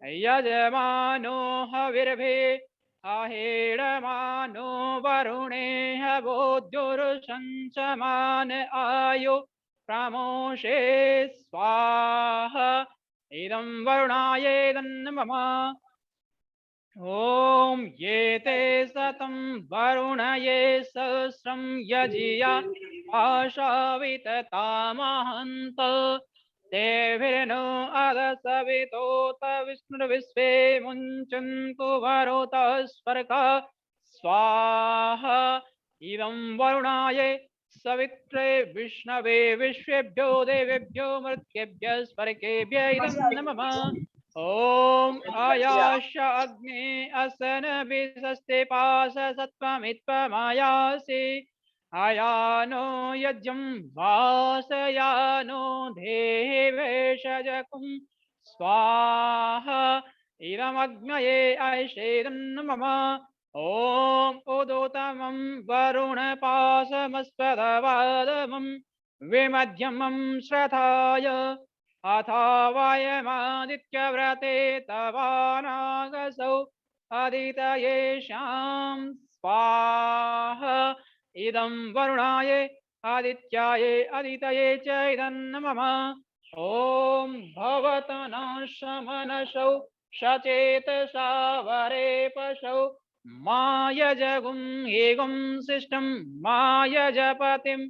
यजमानो हविर्भे आहेडमानो वरुणे हवोद्युर्षंसमान आयु प्रमोषे स्वाहा इदं वरुणाय नमः। ओम ये ते सतं वरुणये सहस्रं यजिया आशाविततामहन्त तेभिर्नो अदसवितोत विष्णुर्विश्वे मुञ्चन्तु वरुतः स्वर्गा स्वाहा इदं वरुणाय सवित्रे विष्णवे विश्वेभ्यो देवेभ्यो मर्त्येभ्यः स्वर्गेभ्य इदं नमः। ओम आयाश अग्ने असन विशस्ते पास सत्वमित्वमायासि आयानो यज्ञं वासयानो देवेशजकुं स्वाहा इदमग्नये ऐषेदं नमः। ओम उदोतमं वरुणपाशमस्पदवादमं विमध्यमं श्रथाय अथा वायमादित्यव्रते तवानागसौ अदितयेषां स्वाहा इदं वरुणाय आदित्याय अदितये च इदं नमः। ॐ भवतनशमनसौ सचेतसा वरे पशौ मायजगुं एगुं शिष्टं मायजपतिं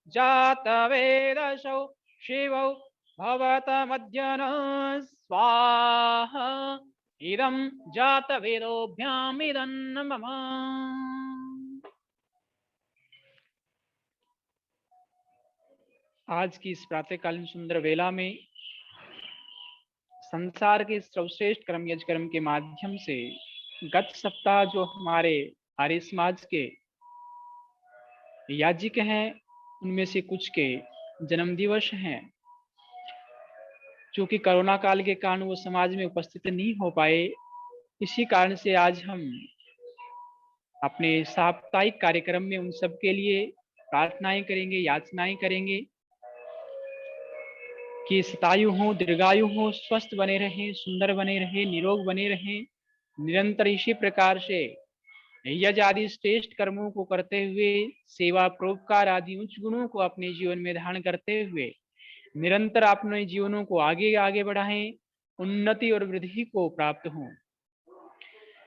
जातवेदसौ शिवौ भवतमद्यन स्वाहा इदं जातवेदोभ्याम् इदं नमः। आज की इस प्रातःकालीन सुंदर वेला में संसार के सर्वश्रेष्ठ कर्म यज्ञ कर्म के माध्यम से गत सप्ताह जो हमारे आर्य समाज के याजिक हैं उनमें से कुछ के जन्म दिवस हैं, चूंकि कोरोना काल के कारण वो समाज में उपस्थित नहीं हो पाए, इसी कारण से आज हम अपने साप्ताहिक कार्यक्रम में उन सब के लिए प्रार्थनाएं करेंगे, याचनाएं करेंगे कि शतायु हो, दीर्घायु हो, स्वस्थ बने रहें, सुंदर बने रहें, निरोग बने रहें, निरंतर इसी प्रकार से यज्ञ आदि श्रेष्ठ कर्मों को करते हुए सेवा परोपकार आदि उच्च गुणों को अपने जीवन में धारण करते हुए निरंतर अपने जीवनों को आगे आगे बढ़ाएं, उन्नति और वृद्धि को प्राप्त हों।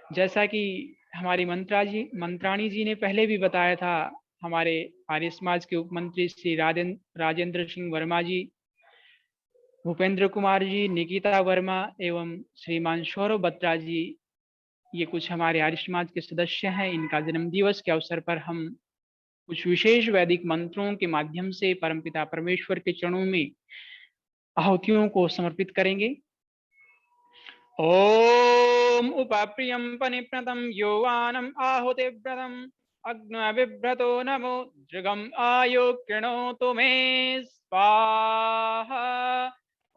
जैसा कि हमारी मंत्राणी जी ने पहले भी बताया था, हमारे आर्य समाज के उपमंत्री श्री राजेंद्र सिंह वर्मा जी, भूपेंद्र कुमार जी, निकिता वर्मा एवं श्रीमान सौरभ बत्रा जी, ये कुछ हमारे आर्य समाज के सदस्य हैं। इनका जन्म दिवस के अवसर पर हम कुछ विशेष वैदिक मंत्रों के माध्यम से परमपिता परमेश्वर के चरणों में आहुतियों को समर्पित करेंगे। ओम उपाप्रियम पनिप्रणतम योवानम आहुतिव्रतम अग्नविभ्रतो नमो जृगम आयो कृणोतु मे स्वाहा।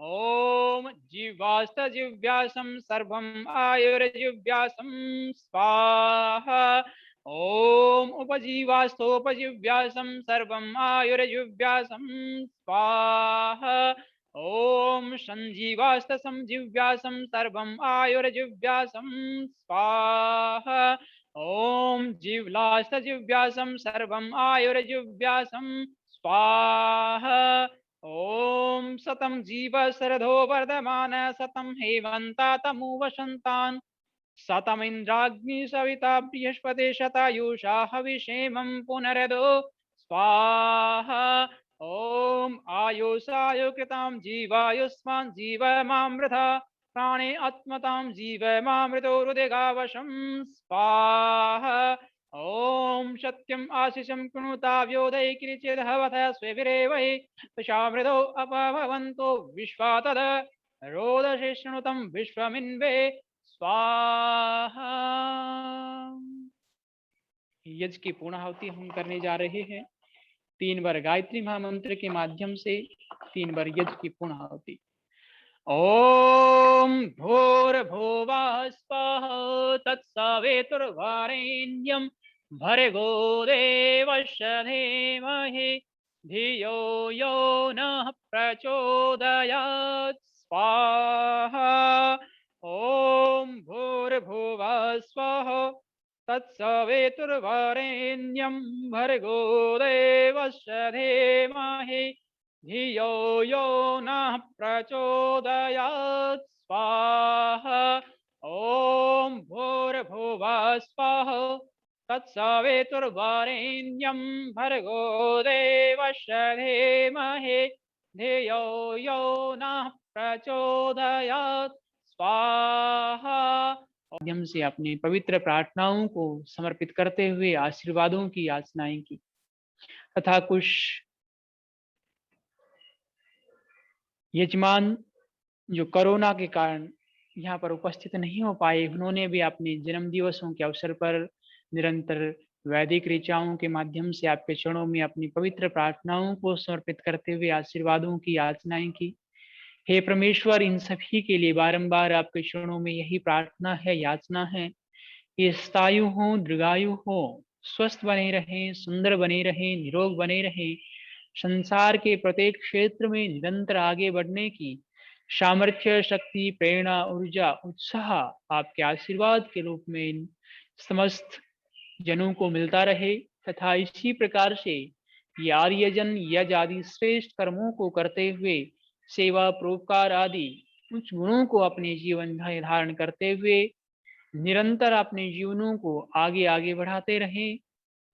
ओम जीवास्तजिव्यासं सर्वं आयुर्जिव्यासं स्वाहा। ओम उपजीवास्तोपजीव्यासं सर्वं आयुर्जीव्यासं स्वाहा। ओम संजीवास्तसंजीव्यासं सर्वं आयुर्जीव्यासं स्वाहा। ओम जीवलास्तजीव्यासं सर्वं आयुर्जीव्यासं स्वाहा। ओम सतं जीव शरदो वर्धमान सतं हेमन्ता तमु वसन्तान् शतमिन्द्राग्नि सविता बृहस्पति शतायुषा हविषेमं पुनरदो स्वाहा। ओम आयुषायु कृतां जीवायुष्मान् जीवमामृता प्राणे आत्मतां जीवमामृतो हृदयगावशं स्वाहा। ओम सत्यम आशिषं कृणुता व्योदय किंचिदहवथ स्वेभिरेवै तुषामृतो अपभवन्तो विश्वा तद रोदसे शृणुतं विश्वमिन्वे स्वाहा। यज्ञ की पूर्णाहुति हम करने जा रहे हैं 3 बार गायत्री महामंत्र के माध्यम से 3 बार यज्ञ की पूर्णाहुति। ओम भूर्भुवः स्वः तत्सवितुर्वरेण्यं भर्गो देवस्य धीमहि धियो यो नः प्रचोदयात् स्वाहा। ओम भूर्भुवः स्वः तत्सवितुर्वरेण्यं भर्गो देवस्य धीमहि धियो यो नः प्रचोदयात् स्वाहा। ओम भूर्भुवः स्वः तत्सवितुर्वरेण्यं भर्गो देवस्य धीमहि धियो यो नः प्रचोदयात् स्वाहा। माध्यम से अपनी पवित्र प्रार्थनाओं को समर्पित करते हुए आशीर्वादों की याचनाएं की तथा कुछ यजमान जो कोरोना के कारण यहाँ पर उपस्थित नहीं हो पाए, उन्होंने भी अपने जन्म दिवसों के अवसर पर निरंतर वैदिक ऋचाओं के माध्यम से आपके चरणों में अपनी पवित्र प्रार्थनाओं को समर्पित करते हुए आशीर्वादों की याचनाएं की। हे परमेश्वर, इन सभी के लिए बारंबार आपके चरणों में यही प्रार्थना है, याचना है, ये स्थायु हो, दीर्घायु हो, स्वस्थ बने रहें, सुंदर बने रहें, निरोग बने रहें, संसार के प्रत्येक क्षेत्र में निरंतर आगे बढ़ने की सामर्थ्य, शक्ति, प्रेरणा, ऊर्जा, उत्साह आपके आशीर्वाद के रूप में इन समस्त जनों को मिलता रहे तथा इसी प्रकार से ये आर्यजन यज आदि श्रेष्ठ कर्मों को करते हुए सेवा, परोपकार आदि उच्च गुणों को अपने जीवन में धारण करते हुए निरंतर अपने जीवनों को आगे आगे बढ़ाते रहें,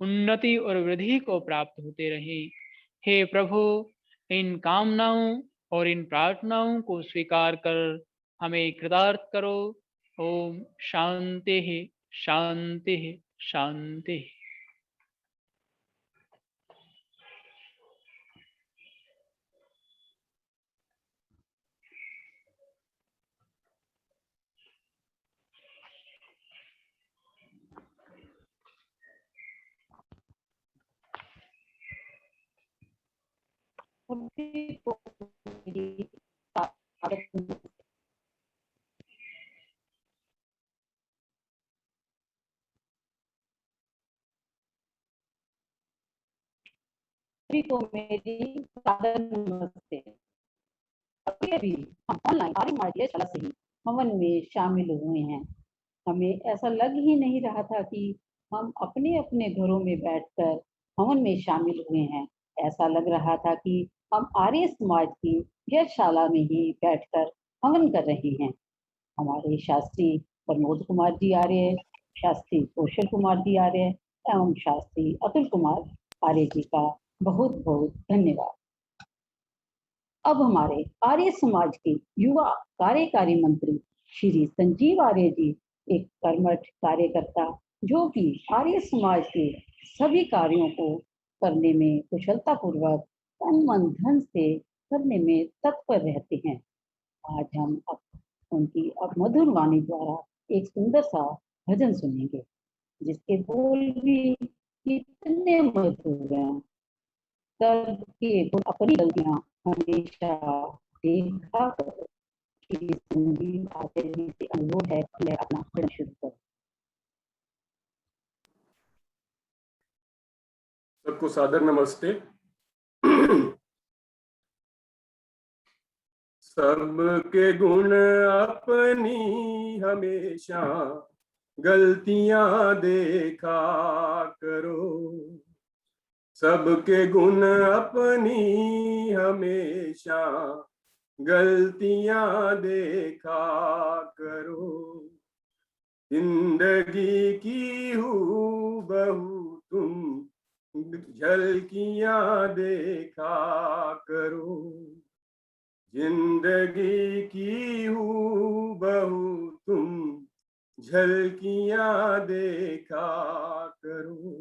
उन्नति और वृद्धि को प्राप्त होते रहें। हे प्रभु, इन कामनाओं और इन प्रार्थनाओं को स्वीकार कर हमें कृतार्थ करो। ओम शांति शांति शांति। को मेरी सादर नमस्ते। अभी हम ऑनलाइन कार्यशाला से ही हवन में शामिल हुए हैं। हमें ऐसा लग ही नहीं रहा था कि हम अपने अपने घरों में बैठकर हवन में शामिल हुए हैं। ऐसा लग रहा था कि हम आर्य समाज की यज्ञशाला में ही बैठकर हवन कर रहे हैं। हमारे शास्त्री प्रमोद कुमार जी आर्य, शास्त्री कौशल कुमार जी आर्य एवं शास्त्री अतुल कुमार आर्य जी का बहुत बहुत धन्यवाद। अब हमारे आर्य समाज के युवा कार्यकारी मंत्री श्री संजीव आर्य जी एक कर्मठ कार्यकर्ता जो कि आर्य समाज के सभी कार्यों को करने में कुशलता पूर्वक तन मन धन से करने में तत्पर रहते हैं। आज हम उनकी मधुर वाणी द्वारा एक सुंदर सा भजन सुनेंगे जिसके बोल भी कितने मधुर हैं। करके अपनी गलतियां हमेशा देखा करो। संजीव आचार्य से अनुरोध है कि अपना भजन शुरू करो। सबको सादर नमस्ते। सबके गुण अपनी हमेशा गलतियां देखा करो। सबके गुण अपनी हमेशा गलतियां देखा करो। जिंदगी की हूबहू तुम झलकियां देखा करो। जिंदगी की हूबहू तुम झलकियां देखा करो।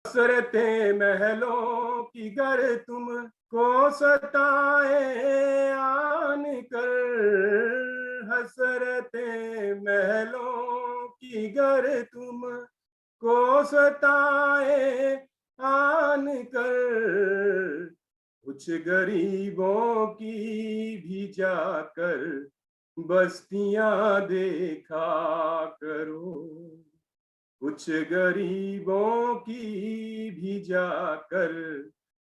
हसरतें महलों की गर तुम को सताए आन कर। हसरतें महलों की गर तुम को सताए आन कर। कुछ गरीबों की भी जाकर बस्तियां देखा करो। कुछ गरीबों की भी जाकर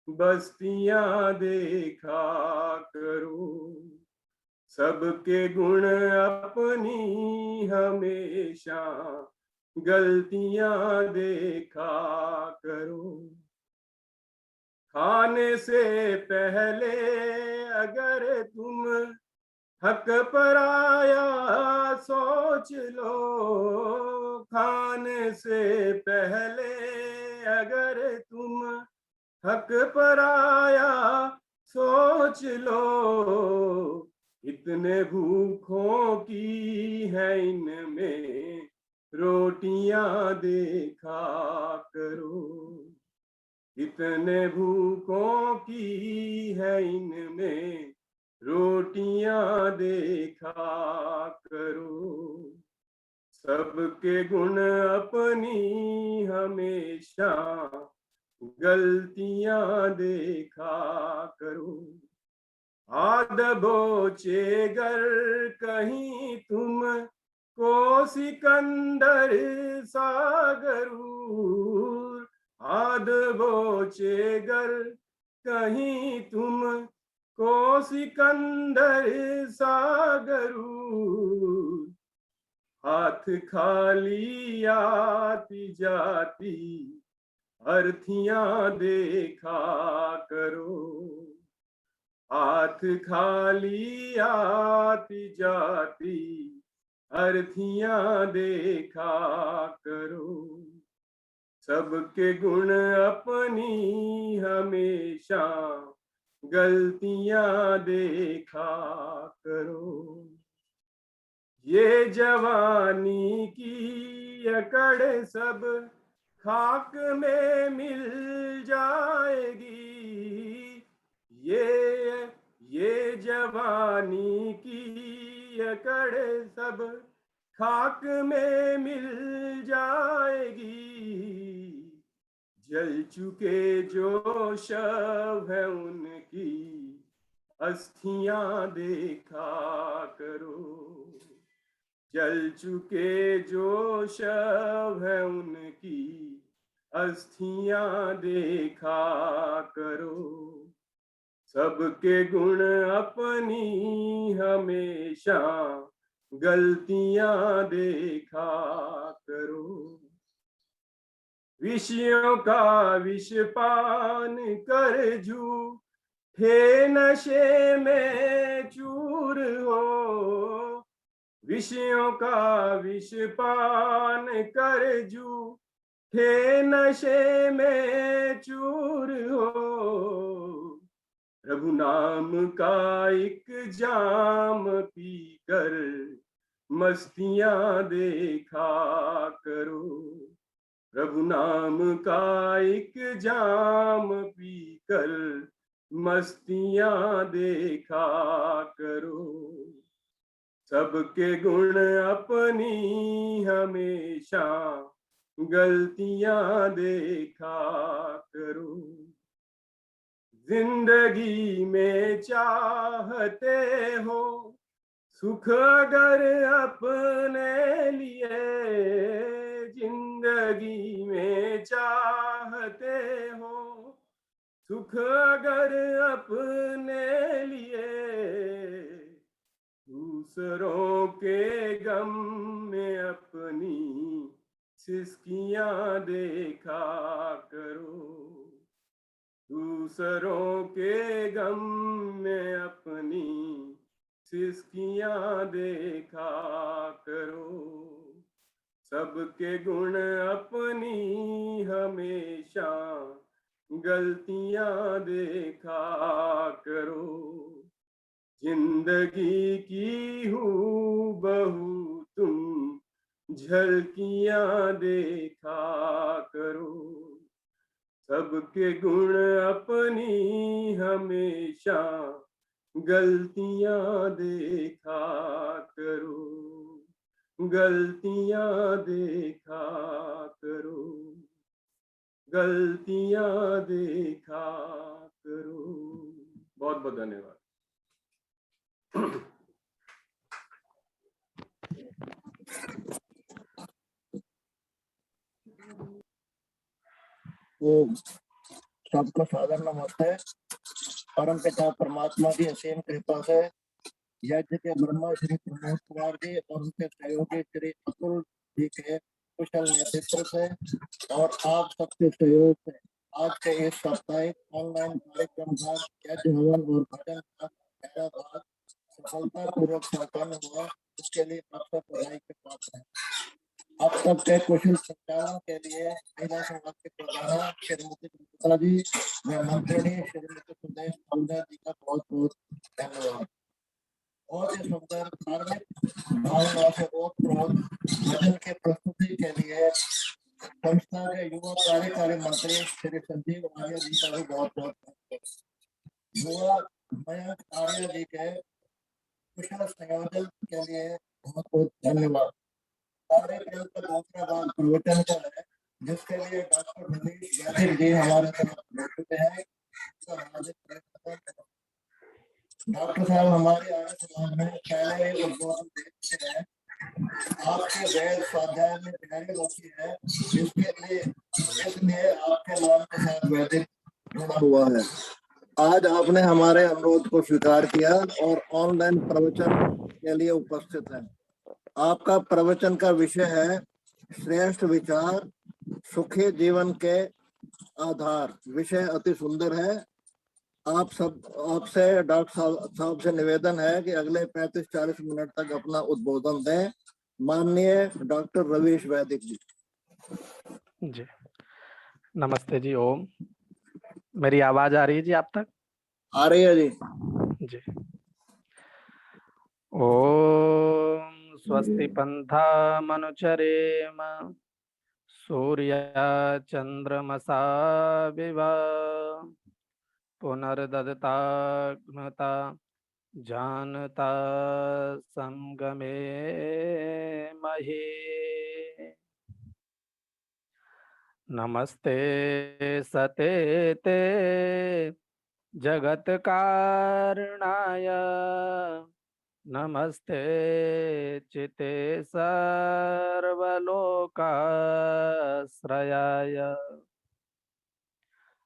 बस्तियां देखा करो। सबके गुण अपनी हमेशा गलतियां देखा करो। खाने से पहले अगर तुम हक पराया सोच लो। खाने से पहले अगर तुम हक पराया सोच लो। इतने भूखों की है इनमें रोटियां देखा करो। इतने भूखों की है इनमें रोटियां देखा करो। सबके गुण अपनी हमेशा गलतियां देखा करो। आदबोचे गर कहीं तुम को सिकंदर सागरूर। आदबोचे गर कहीं तुम को सिकंदर सागरूर। हाथ खाली आती जाती अर्थियां देखा करो। हाथ खाली आती जाती अर्थियां देखा करो। सबके गुण अपनी हमेशा गलतियां देखा करो। ये जवानी की अकड़ सब खाक में मिल जाएगी। ये जवानी की अकड़ सब खाक में मिल जाएगी। जल चुके जो शव है उनकी अस्थियां देखा करो। जल चुके जो शव है उनकी अस्थियां देखा करो। सबके गुण अपनी हमेशा गलतियां देखा करो। विषयों का विषपान कर झूठे नशे में चूर हो। विषयों का विषपान कर झूठे नशे में चूर हो। प्रभु नाम का एक जाम पीकर मस्तियां देखा करो। प्रभु नाम का एक जाम पीकर मस्तियां देखा करो। सबके गुण अपनी हमेशा गलतियां देखा करो। जिंदगी में चाहते हो सुख अगर अपने लिए। जिंदगी में चाहते हो, सुख अगर अपने लिए, दूसरों के गम में अपनी सिसकियां देखा करो, दूसरों के गम में अपनी सिसकियां देखा करो, सबके गुण अपनी हमेशा गलतियां देखा करो, जिंदगी की हूबहू तुम झलकियां देखा करो, सबके गुण अपनी हमेशा गलतियां देखा करो, गलतियां देखा करो, गलतियां देखा करो। बहुत बहुत धन्यवाद। तो सबको सादर नमस्ते। परम पिता परमात्मा की असीम कृपा से यज्ञ के ब्रह्मा श्री प्रमोद कुमार जी और उनके सहयोगी श्री अतुल जी के कुशल नेतृत्व से और आप सबके सहयोग से आज के इस साप्ताहिक ऑनलाइन कार्यक्रम का यज्ञ हवन और भजन का पहला भाग सफलता पूर्वक संपन्न हुआ, इसके लिए आप सब बधाई के पात्र हैं। आप सबके कुशल संचालन के लिए महिला समाज के प्रधान श्रीमती ममता जी व मंत्री श्रीमती सुदेश फलदा जी का बहुत बहुत धन्यवाद। और इस सुंदर धार्मिक भावना से ओतप्रोत भजन के प्रस्तुति के लिए संस्था के युवा कार्यकारी मंत्री श्री संजीव आर्य जी का भी बहुत बहुत धन्यवाद। युवा मयंक आर्य जी के कुशल संयोजन के लिए बहुत बहुत धन्यवाद। कार्यक्रम का दूसरा भाग प्रवचन का है, जिसके लिए डॉक्टर रवीश वैदिक जी हमारे साथ मौजूद हैं। डॉक्टर साहब हमारे आर्य समाज में पहले ही उद्बोधन दे चुके हैं। आपके वेद स्वाध्याय में तैयारी होती है, इसलिए आपके नाम के साथ वैदिक जुड़ा हुआ है। आज आपने हमारे अनुरोध को स्वीकार किया और ऑनलाइन प्रवचन के लिए उपस्थित हैं। आपका प्रवचन का विषय है श्रेष्ठ विचार सुखी जीवन के आधार। विषय अति सुंदर है। आपसे डॉक्टर साहब से निवेदन है कि अगले 35-40 मिनट तक अपना उद्बोधन दें। माननीय डॉक्टर रवीश वैदिक जी। जी नमस्ते जी। ओम। मेरी आवाज आ रही है जी आप तक? आ रही है जी। जी। ओम स्वस्ति पंथा मनुचरेम सूर्य चंद्रमसा विवा पुनर्दत्ताग्नता जानता संगमे मही। नमस्ते सते ते जगत कारणाय नमस्ते चिते सर्वलोकाश्रयाय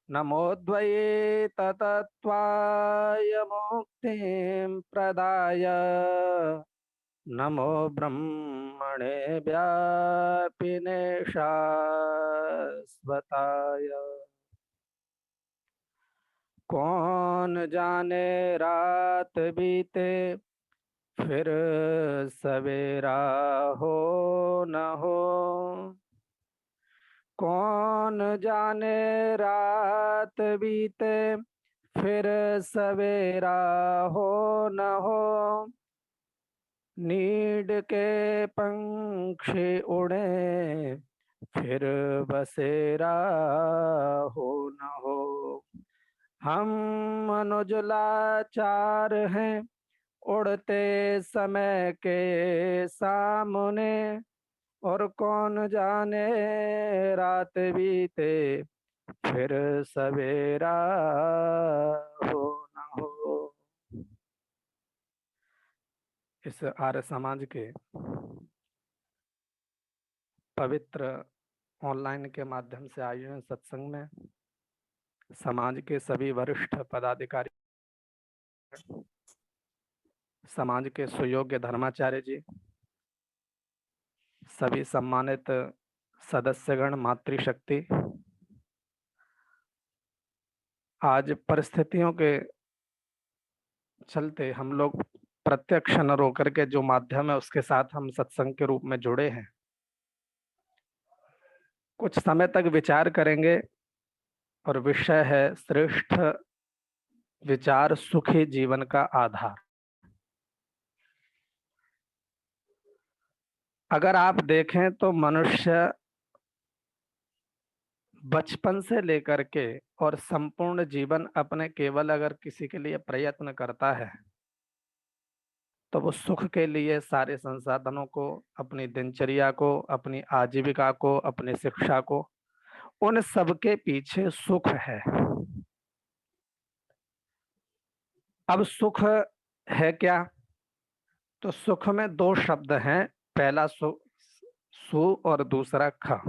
नमोद्वये ततत्वाय मुक्तिं प्रदाय नमो ब्रह्मणे व्यापिने शाश्वताय। कौन जाने रात बीते फिर सवेरा हो न हो, कौन जाने रात बीते फिर सवेरा हो न हो। नीड के पंछी उड़े फिर बसेरा हो न हो। हम मनुज लाचार हैं उड़ते समय के सामने, और कौन जाने रात बीते फिर सवेरा हो न हो। इस आर्य समाज के पवित्र ऑनलाइन के माध्यम से आए हैं सत्संग में समाज के सभी वरिष्ठ पदाधिकारी, समाज के सुयोग्य धर्माचार्य जी, सभी सम्मानित सदस्यगण, मातृशक्ति। आज परिस्थितियों के चलते हम लोग प्रत्यक्ष न रो करके जो माध्यम है उसके साथ हम सत्संग के रूप में जुड़े हैं। कुछ समय तक विचार करेंगे और विषय है श्रेष्ठ विचार सुखी जीवन का आधार। अगर आप देखें तो मनुष्य बचपन से लेकर के और संपूर्ण जीवन अपने केवल अगर किसी के लिए प्रयत्न करता है तो वो सुख के लिए सारे संसाधनों को, अपनी दिनचर्या को, अपनी आजीविका को, अपनी शिक्षा को, उन सब के पीछे सुख है। अब सुख है क्या? तो सुख में दो शब्द हैं, पहला सु और दूसरा ख।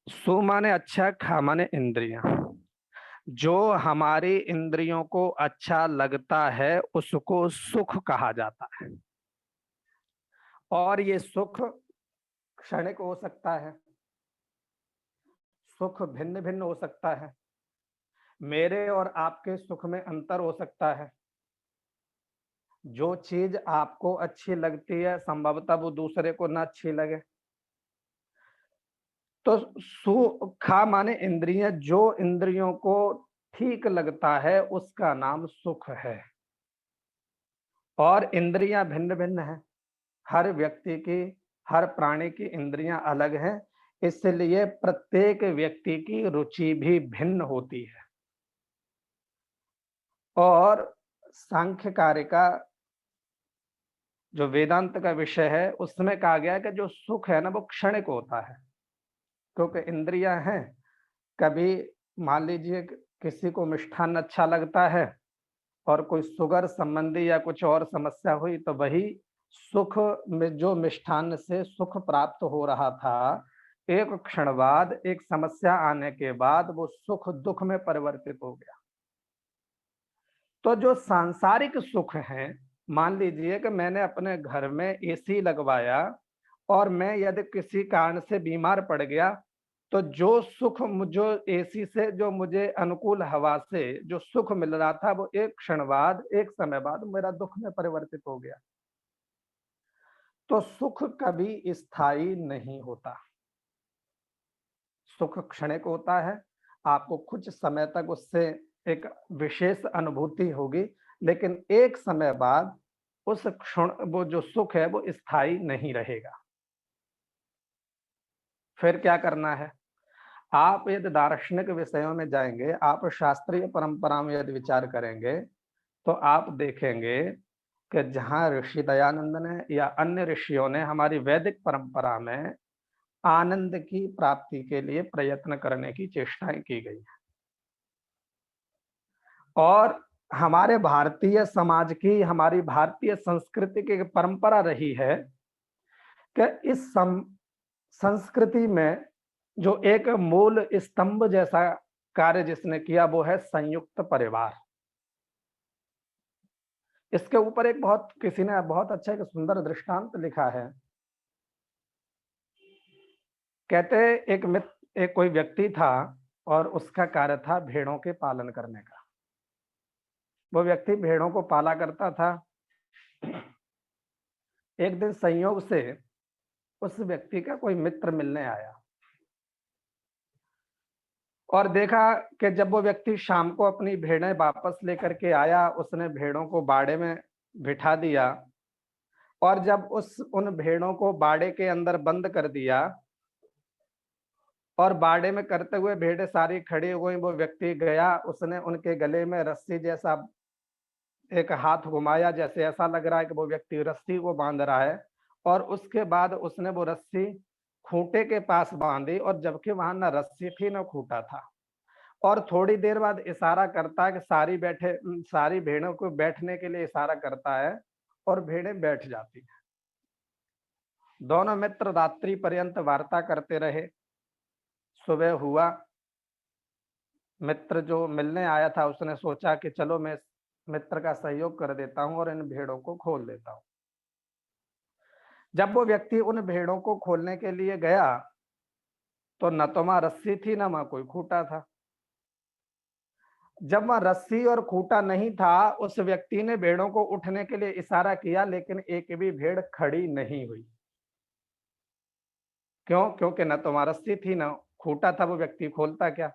सु माने अच्छा, खा माने इंद्रियां। जो हमारी इंद्रियों को अच्छा लगता है उसको सुख कहा जाता है। और ये सुख क्षणिक हो सकता है, सुख भिन्न भिन्न हो सकता है, मेरे और आपके सुख में अंतर हो सकता है। जो चीज आपको अच्छी लगती है संभवतः वो दूसरे को ना अच्छी लगे। तो सुखा माने इंद्रियां, जो इंद्रियों को ठीक लगता है उसका नाम सुख है। और इंद्रियां भिन्न भिन्न हैं, हर व्यक्ति की, हर प्राणी की इंद्रियां अलग हैं, इसलिए प्रत्येक व्यक्ति की रुचि भी भिन्न होती है। और सांख्य कार्य का जो वेदांत का विषय है उसमें कहा गया है कि जो सुख है ना वो क्षणिक होता है, क्योंकि इंद्रियां हैं। कभी मान लीजिए किसी को मिष्ठान अच्छा लगता है और कोई शुगर संबंधी या कुछ और समस्या हुई तो वही सुख में, जो मिष्ठान से सुख प्राप्त हो रहा था, एक क्षण बाद, एक समस्या आने के बाद वो सुख दुख में परिवर्तित हो गया। तो जो सांसारिक सुख है, मान लीजिए कि मैंने अपने घर में एसी लगवाया और मैं यदि किसी कारण से बीमार पड़ गया तो जो सुख जो एसी से, जो मुझे अनुकूल हवा से जो सुख मिल रहा था, वो एक क्षण बाद, एक समय बाद मेरा दुख में परिवर्तित हो गया। तो सुख कभी स्थायी नहीं होता, सुख क्षणिक होता है। आपको कुछ समय तक उससे एक विशेष अनुभूति होगी, लेकिन एक समय बाद उस क्षण वो जो सुख है वो स्थायी नहीं रहेगा। फिर क्या करना है? आप यदि दार्शनिक विषयों में जाएंगे, आप शास्त्रीय परंपरा में यदि विचार करेंगे तो आप देखेंगे कि जहाँ ऋषि दयानंद ने या अन्य ऋषियों ने हमारी वैदिक परंपरा में आनंद की प्राप्ति के लिए प्रयत्न करने की चेष्टाएं की गई है। और हमारे भारतीय समाज की, हमारी भारतीय संस्कृति की परंपरा रही है कि इस संस्कृति में जो एक मूल स्तंभ जैसा कार्य जिसने किया वो है संयुक्त परिवार। इसके ऊपर एक किसी ने बहुत अच्छा एक सुंदर दृष्टांत लिखा है। कहते एक कोई व्यक्ति था और उसका कार्य था भेड़ों के पालन करने का। वो व्यक्ति भेड़ों को पाला करता था। एक दिन संयोग से उस व्यक्ति का कोई मित्र मिलने आया और देखा कि जब वो व्यक्ति शाम को अपनी भेड़ें वापस लेकर के आया, उसने भेड़ों को बाड़े में बिठा दिया और जब उन भेड़ों को बाड़े के अंदर बंद कर दिया और बाड़े में करते हुए भेड़ें सारी खड़ी हो गई, वो व्यक्ति गया, उसने उनके गले में रस्सी जैसा एक हाथ घुमाया, जैसे ऐसा लग रहा है कि वो व्यक्ति रस्सी को बांध रहा है, और उसके बाद उसने वो रस्सी खूंटे के पास बांधी और जबकि वहां ना रस्सी थी ना खूंटा था। और थोड़ी देर बाद इशारा करता है कि सारी भेड़ों को बैठने के लिए इशारा करता है और भेड़ें बैठ जाती हैं। दोनों मित्र रात्रि पर्यंत वार्ता करते रहे। सुबह हुआ, मित्र जो मिलने आया था उसने सोचा कि चलो मैं मित्र का सहयोग कर देता हूं और इन भेड़ों को खोल देता हूं। जब वो व्यक्ति उन भेड़ों को खोलने के लिए गया तो न तो वहां रस्सी थी न वहां कोई खूंटा था। जब वहां रस्सी और खूंटा नहीं था, उस व्यक्ति ने भेड़ों को उठने के लिए इशारा किया, लेकिन एक भी भेड़ खड़ी नहीं हुई। क्यों? क्योंकि न तो वहां रस्सी थी न खूंटा था, वो व्यक्ति खोलता क्या।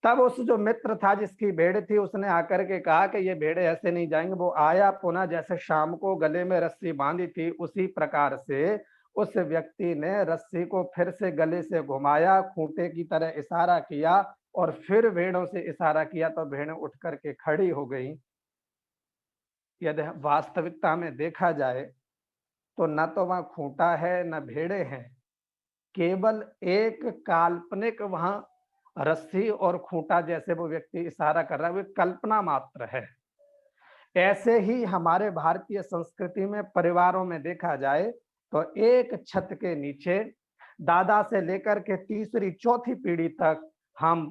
तब उस जो मित्र था जिसकी भेड़ थी, उसने आकर के कहा कि ये भेड़े ऐसे नहीं जाएंगे। वो आया पुनः, जैसे शाम को गले में रस्सी बांधी थी उसी प्रकार से उस व्यक्ति ने रस्सी को फिर से गले से घुमाया, खूंटे की तरह इशारा किया और फिर भेड़ों से इशारा किया तो भेड़ें उठ करके खड़ी हो गई। यदि वास्तविकता में देखा जाए तो न तो वहां खूंटा है न भेड़े हैं, केवल एक काल्पनिक वहां रस्सी और खूंटा जैसे वो व्यक्ति इशारा कर रहा है, वो कल्पना मात्र है। ऐसे ही हमारे भारतीय संस्कृति में परिवारों में देखा जाए तो एक छत के नीचे दादा से लेकर के तीसरी चौथी पीढ़ी तक हम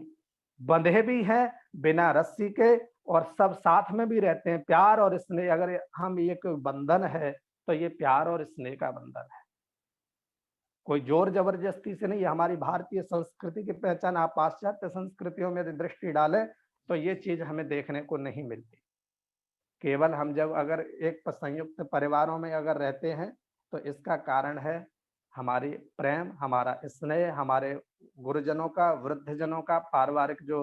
बंधे भी हैं बिना रस्सी के, और सब साथ में भी रहते हैं। प्यार और स्नेह, अगर हम एक बंधन है तो ये प्यार और स्नेह का बंधन है, कोई जोर जबरदस्ती से नहीं। हमारी भारतीय संस्कृति की पहचान। आप पाश्चात्य संस्कृतियों में दृष्टि डालें तो ये चीज हमें देखने को नहीं मिलती। केवल हम जब अगर एक संयुक्त परिवारों में अगर रहते हैं तो इसका कारण है हमारी प्रेम, हमारा स्नेह, हमारे गुरुजनों का, वृद्धजनों का, पारिवारिक जो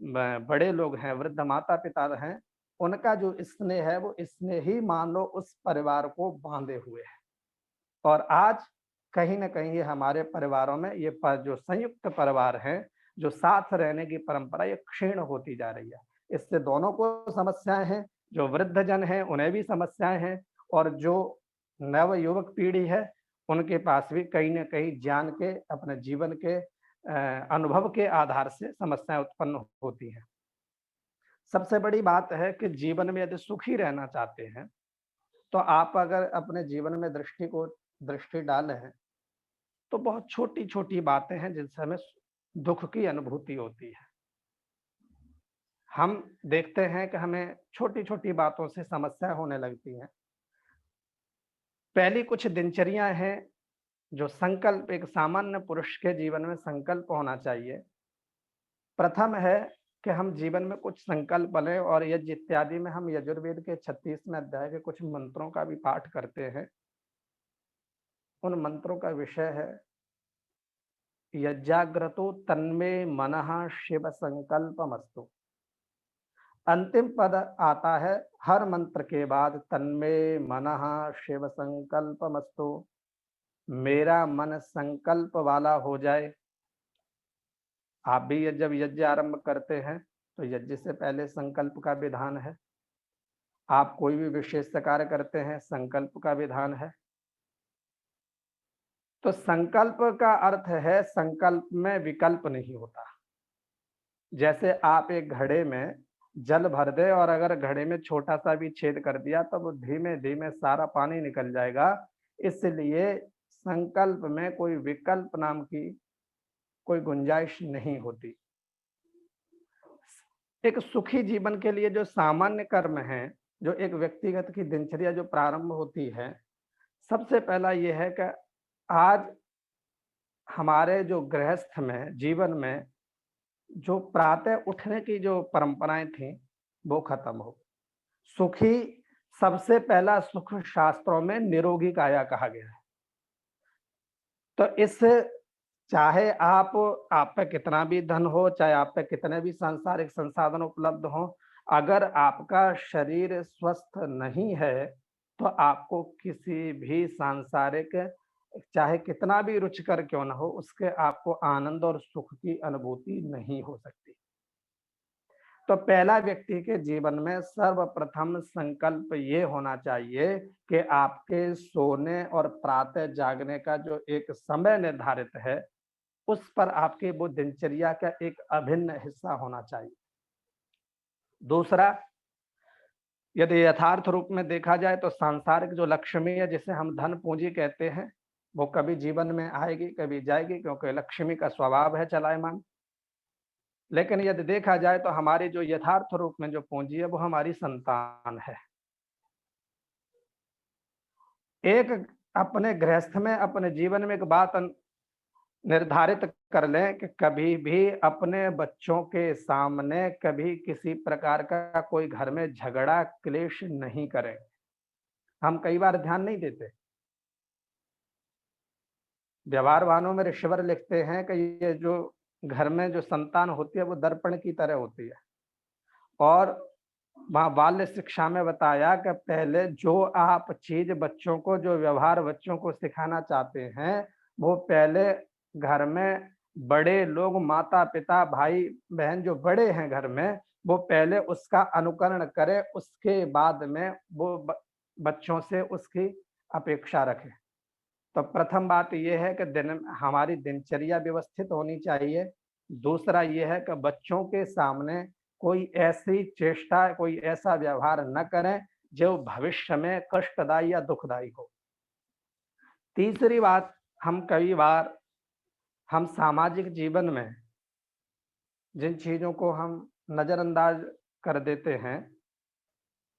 बड़े लोग हैं, वृद्ध माता पिता हैं, उनका जो स्नेह है वो स्नेह ही मान लो उस परिवार को बांधे हुए है। और आज कहीं ना कहीं ये हमारे परिवारों में ये जो संयुक्त परिवार है, जो साथ रहने की परंपरा, ये क्षीण होती जा रही है। इससे दोनों को समस्याएं हैं, जो वृद्धजन हैं उन्हें भी समस्याएं हैं, और जो नव युवक पीढ़ी है उनके पास भी कहीं ना कहीं ज्ञान के, अपने जीवन के अनुभव के आधार से समस्याएं उत्पन्न होती हैं। सबसे बड़ी बात है कि जीवन में यदि सुखी रहना चाहते हैं तो आप अगर अपने जीवन में दृष्टि डालें तो बहुत छोटी छोटी बातें हैं जिनसे हमें दुख की अनुभूति होती है। हम देखते हैं कि हमें छोटी छोटी बातों से समस्या होने लगती है। पहली कुछ दिनचर्या हैं जो संकल्प, एक सामान्य पुरुष के जीवन में संकल्प होना चाहिए। प्रथम है कि हम जीवन में कुछ संकल्प लें, और यज्ञ इत्यादि में हम यजुर्वेद के 36वें अध्याय के कुछ मंत्रों का भी पाठ करते हैं। उन मंत्रों का विषय है यज्ञाग्रतो तन्मे मनः शिव संकल्पमस्तु। अंतिम पद आता है हर मंत्र के बाद, तन्मे मनः शिव संकल्पमस्तु, मेरा मन संकल्प वाला हो जाए। आप भी जब यज्ञ आरंभ करते हैं तो यज्ञ से पहले संकल्प का विधान है। आप कोई भी विशेष कार्य करते हैं, संकल्प का विधान है। तो संकल्प का अर्थ है संकल्प में विकल्प नहीं होता। जैसे आप एक घड़े में जल भर दे और अगर घड़े में छोटा सा भी छेद कर दिया तो वो धीमे धीमे सारा पानी निकल जाएगा। इसलिए संकल्प में कोई विकल्प नाम की कोई गुंजाइश नहीं होती। एक सुखी जीवन के लिए जो सामान्य कर्म है, जो एक व्यक्तिगत की दिनचर्या जो प्रारंभ होती है, सबसे पहला ये है कि आज हमारे जो गृहस्थ में जीवन में जो प्रातः उठने की जो परंपराएं थी वो खत्म हो। सुखी, सबसे पहला सुख शास्त्रों में निरोगी काया कहा गया है। तो इस, चाहे आप पे कितना भी धन हो, चाहे आप पे कितने भी सांसारिक संसाधन उपलब्ध हो, अगर आपका शरीर स्वस्थ नहीं है तो आपको किसी भी सांसारिक, चाहे कितना भी रुचिकर क्यों ना हो, उसके आपको आनंद और सुख की अनुभूति नहीं हो सकती। तो पहला व्यक्ति के जीवन में सर्वप्रथम संकल्प ये होना चाहिए कि आपके सोने और प्रातः जागने का जो एक समय निर्धारित है, उस पर आपके वो दिनचर्या का एक अभिन्न हिस्सा होना चाहिए। दूसरा, यदि यथार्थ रूप में देखा जाए तो सांसारिक जो लक्ष्मी है, जिसे हम धन पूंजी कहते हैं, वो कभी जीवन में आएगी कभी जाएगी, क्योंकि लक्ष्मी का स्वभाव है चलायमान। लेकिन यदि देखा जाए तो हमारी जो यथार्थ रूप में जो पूंजी है वो हमारी संतान है। एक अपने गृहस्थ में, अपने जीवन में एक बात निर्धारित कर लें कि कभी भी अपने बच्चों के सामने कभी किसी प्रकार का कोई घर में झगड़ा क्लेश नहीं करें। हम कई बार ध्यान नहीं देते। व्यवहारवानों में ऋषिवर लिखते हैं कि ये जो घर में जो संतान होती है वो दर्पण की तरह होती है, और वहाँ बाल्य शिक्षा में बताया कि पहले जो आप चीज बच्चों को, जो व्यवहार बच्चों को सिखाना चाहते हैं, वो पहले घर में बड़े लोग, माता पिता भाई बहन जो बड़े हैं घर में, वो पहले उसका अनुकरण करें, उसके बाद में वो बच्चों से उसकी अपेक्षा रखें। तो प्रथम बात यह है कि हमारी दिनचर्या व्यवस्थित होनी चाहिए। दूसरा यह है कि बच्चों के सामने कोई ऐसी चेष्टा, कोई ऐसा व्यवहार न करें जो भविष्य में कष्टदायी या दुखदायी हो। तीसरी बात, हम कई बार हम सामाजिक जीवन में जिन चीजों को हम नजरअंदाज कर देते हैं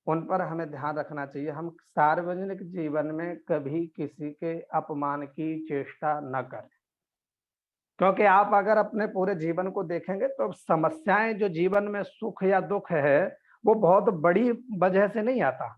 उन पर हमें ध्यान रखना चाहिए। हम सार्वजनिक जीवन में कभी किसी के अपमान की चेष्टा न करें, क्योंकि आप अगर अपने पूरे जीवन को देखेंगे तो समस्याएं, जो जीवन में सुख या दुख है, वो बहुत बड़ी वजह से नहीं आता।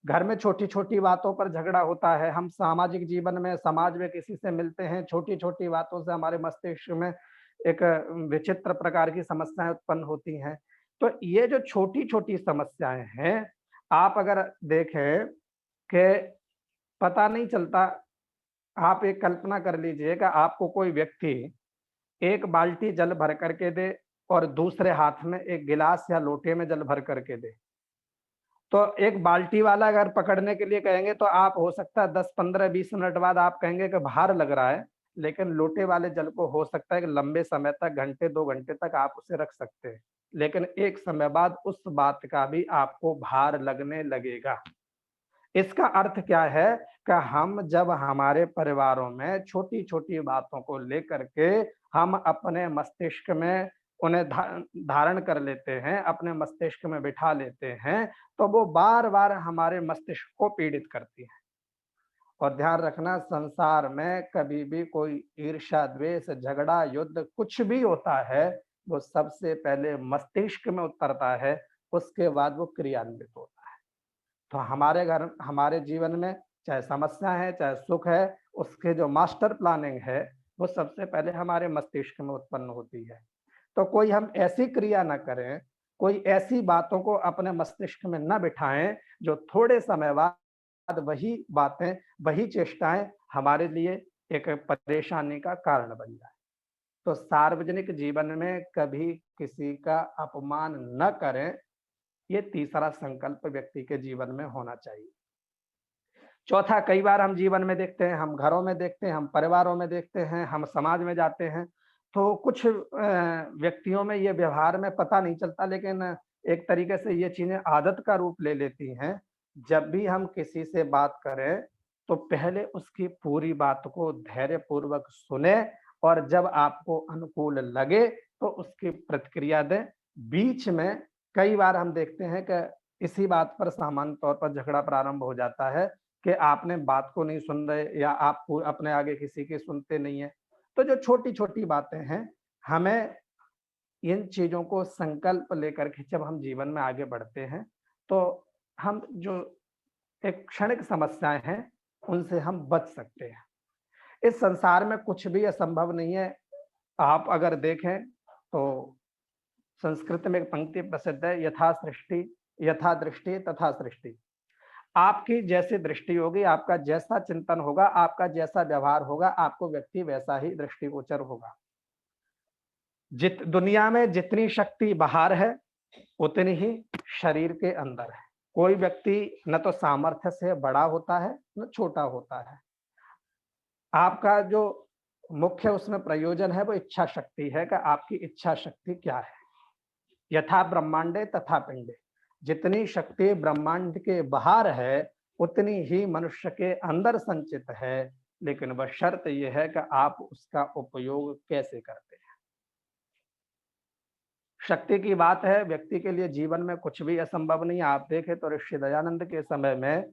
घर में छोटी छोटी बातों पर झगड़ा होता है। हम सामाजिक जीवन में, समाज में किसी से मिलते हैं, छोटी छोटी बातों से हमारे मस्तिष्क में एक विचित्र प्रकार की समस्याएं उत्पन्न होती हैं। तो ये जो छोटी छोटी समस्याएं हैं, आप अगर देखें कि पता नहीं चलता, आप एक कल्पना कर लीजिए कि आपको कोई व्यक्ति एक बाल्टी जल भर करके दे और दूसरे हाथ में एक गिलास या लोटे में जल भर करके दे, तो एक बाल्टी वाला अगर पकड़ने के लिए कहेंगे तो आप हो सकता है 10, 15, 20 मिनट बाद आप कहेंगे कि भार लग रहा है, लेकिन लोटे वाले जल को हो सकता है कि लंबे समय तक, घंटे 2 घंटे तक आप उसे रख सकते हैं, लेकिन एक समय बाद उस बात का भी आपको भार लगने लगेगा। इसका अर्थ क्या है कि हम जब हमारे परिवारों में छोटी छोटी बातों को लेकर के हम अपने मस्तिष्क में उन्हें धारण कर लेते हैं, अपने मस्तिष्क में बिठा लेते हैं, तो वो बार बार हमारे मस्तिष्क को पीड़ित करती है। और ध्यान रखना, संसार में कभी भी कोई ईर्ष्या, द्वेष, झगड़ा, युद्ध कुछ भी होता है, वो सबसे पहले मस्तिष्क में उतरता है, उसके बाद वो क्रियान्वित होता है। तो हमारे घर, हमारे जीवन में चाहे समस्या है चाहे सुख है, उसके जो मास्टर प्लानिंग है वो सबसे पहले हमारे मस्तिष्क में उत्पन्न होती है। तो कोई हम ऐसी क्रिया ना करें, कोई ऐसी बातों को अपने मस्तिष्क में न बिठाएं जो थोड़े समय बाद वही बातें, वही चेष्टाएं हमारे लिए एक परेशानी का कारण बन जाए। तो सार्वजनिक जीवन में कभी किसी का अपमान न करें, ये तीसरा संकल्प व्यक्ति के जीवन में होना चाहिए। चौथा, कई बार हम जीवन में देखते हैं, हम घरों में देखते हैं, हम परिवारों में देखते हैं, हम समाज में जाते हैं, तो कुछ व्यक्तियों में ये व्यवहार में पता नहीं चलता, लेकिन एक तरीके से ये चीजें आदत का रूप ले लेती हैं। जब भी हम किसी से बात करें तो पहले उसकी पूरी बात को धैर्यपूर्वक सुने, और जब आपको अनुकूल लगे तो उसकी प्रतिक्रिया दें। बीच में कई बार हम देखते हैं कि इसी बात पर सामान्य तौर पर झगड़ा प्रारंभ हो जाता है कि आपने बात को नहीं सुन रहे, या आप अपने आगे किसी की सुनते नहीं है। तो जो छोटी छोटी बातें हैं, हमें इन चीजों को संकल्प लेकर के जब हम जीवन में आगे बढ़ते हैं तो हम जो एक क्षणिक समस्याएं हैं उनसे हम बच सकते हैं। इस संसार में कुछ भी असंभव नहीं है। आप अगर देखें तो संस्कृत में एक पंक्ति प्रसिद्ध है, यथा सृष्टि यथा दृष्टि तथा सृष्टि। आपकी जैसी दृष्टि होगी, आपका जैसा चिंतन होगा, आपका जैसा व्यवहार होगा, आपको व्यक्ति वैसा ही दृष्टिगोचर होगा। दुनिया में जितनी शक्ति बाहर है उतनी ही शरीर के अंदर है। कोई व्यक्ति न तो सामर्थ्य से बड़ा होता है न छोटा होता है। आपका जो मुख्य उसमें प्रयोजन है वो इच्छा शक्ति है कि आपकी इच्छा शक्ति क्या है। यथा ब्रह्मांडे तथा पिंडे, जितनी शक्ति ब्रह्मांड के बाहर है उतनी ही मनुष्य के अंदर संचित है, लेकिन वह शर्त यह है कि आप उसका उपयोग कैसे करते हैं। शक्ति की बात है, व्यक्ति के लिए जीवन में कुछ भी असंभव नहीं। आप देखें तो ऋषि दयानंद के समय में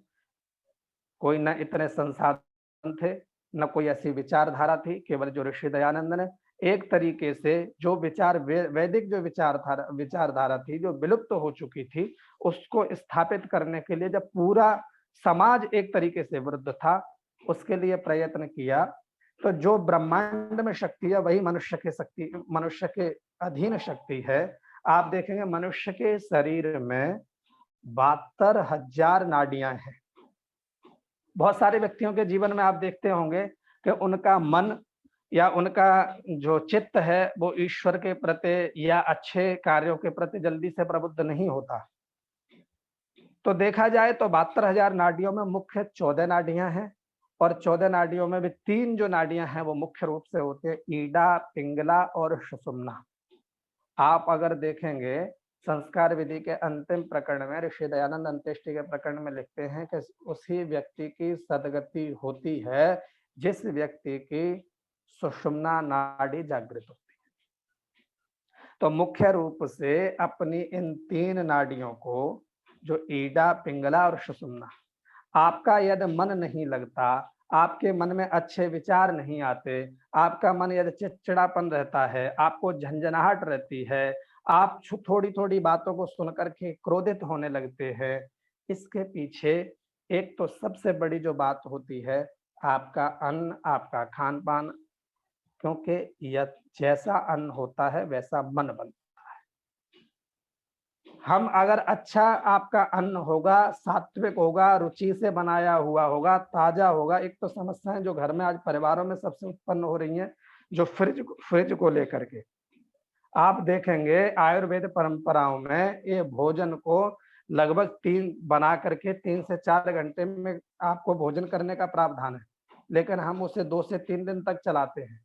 कोई न इतने संसाधन थे, न कोई ऐसी विचारधारा थी। केवल जो ऋषि दयानंद ने एक तरीके से जो विचार वैदिक जो विचारधारा थी जो विलुप्त हो चुकी थी, उसको स्थापित करने के लिए जब पूरा समाज एक तरीके से विरुद्ध था, उसके लिए प्रयत्न किया। तो जो ब्रह्मांड में शक्ति है वही मनुष्य के अधीन शक्ति है। आप देखेंगे मनुष्य के शरीर में 72,000 नाड़ियां हैं। बहुत सारे व्यक्तियों के जीवन में आप देखते होंगे कि उनका मन या उनका जो चित्त है वो ईश्वर के प्रति या अच्छे कार्यों के प्रति जल्दी से प्रबुद्ध नहीं होता। तो देखा जाए तो 72,000 नाड़ियों में मुख्य 14 नाड़ियां हैं, और 14 नाड़ियों में भी 3 जो नाड़ियां हैं वो मुख्य रूप से होते हैं, ईडा, पिंगला और सुषुम्ना। आप अगर देखेंगे संस्कार विधि के अंतिम प्रकरण में ऋषि दयानंद अंत्येष्टि के प्रकरण में लिखते हैं कि उसी व्यक्ति की सदगति होती है जिस व्यक्ति की सुषुम्ना नाड़ी जागृत होती है। तो मुख्य रूप से अपनी इन 3 नाड़ियों को, जो ईडा, पिंगला और सुषुम्ना, आपका यदि मन नहीं लगता, आपके मन में अच्छे विचार नहीं आते, आपका मन यदि चिड़चिड़ापन रहता है, आपको झंझनाहट रहती है, आप थोड़ी थोड़ी बातों को सुनकर के क्रोधित होने लगते हैं, इसके पीछे एक तो सबसे बड़ी जो बात होती है आपका अन्न, आपका खान पान। क्योंकि यह जैसा अन्न होता है वैसा मन बनता है। हम अगर अच्छा आपका अन्न होगा, सात्विक होगा, रुचि से बनाया हुआ होगा, ताजा होगा। एक तो समस्याएं जो घर में आज परिवारों में सबसे उत्पन्न हो रही हैं, जो फ्रिज को लेकर के आप देखेंगे आयुर्वेद परंपराओं में ये भोजन को लगभग 3 बना करके 3 से 4 घंटे में आपको भोजन करने का प्रावधान है, लेकिन हम उसे 2 से 3 दिन तक चलाते हैं।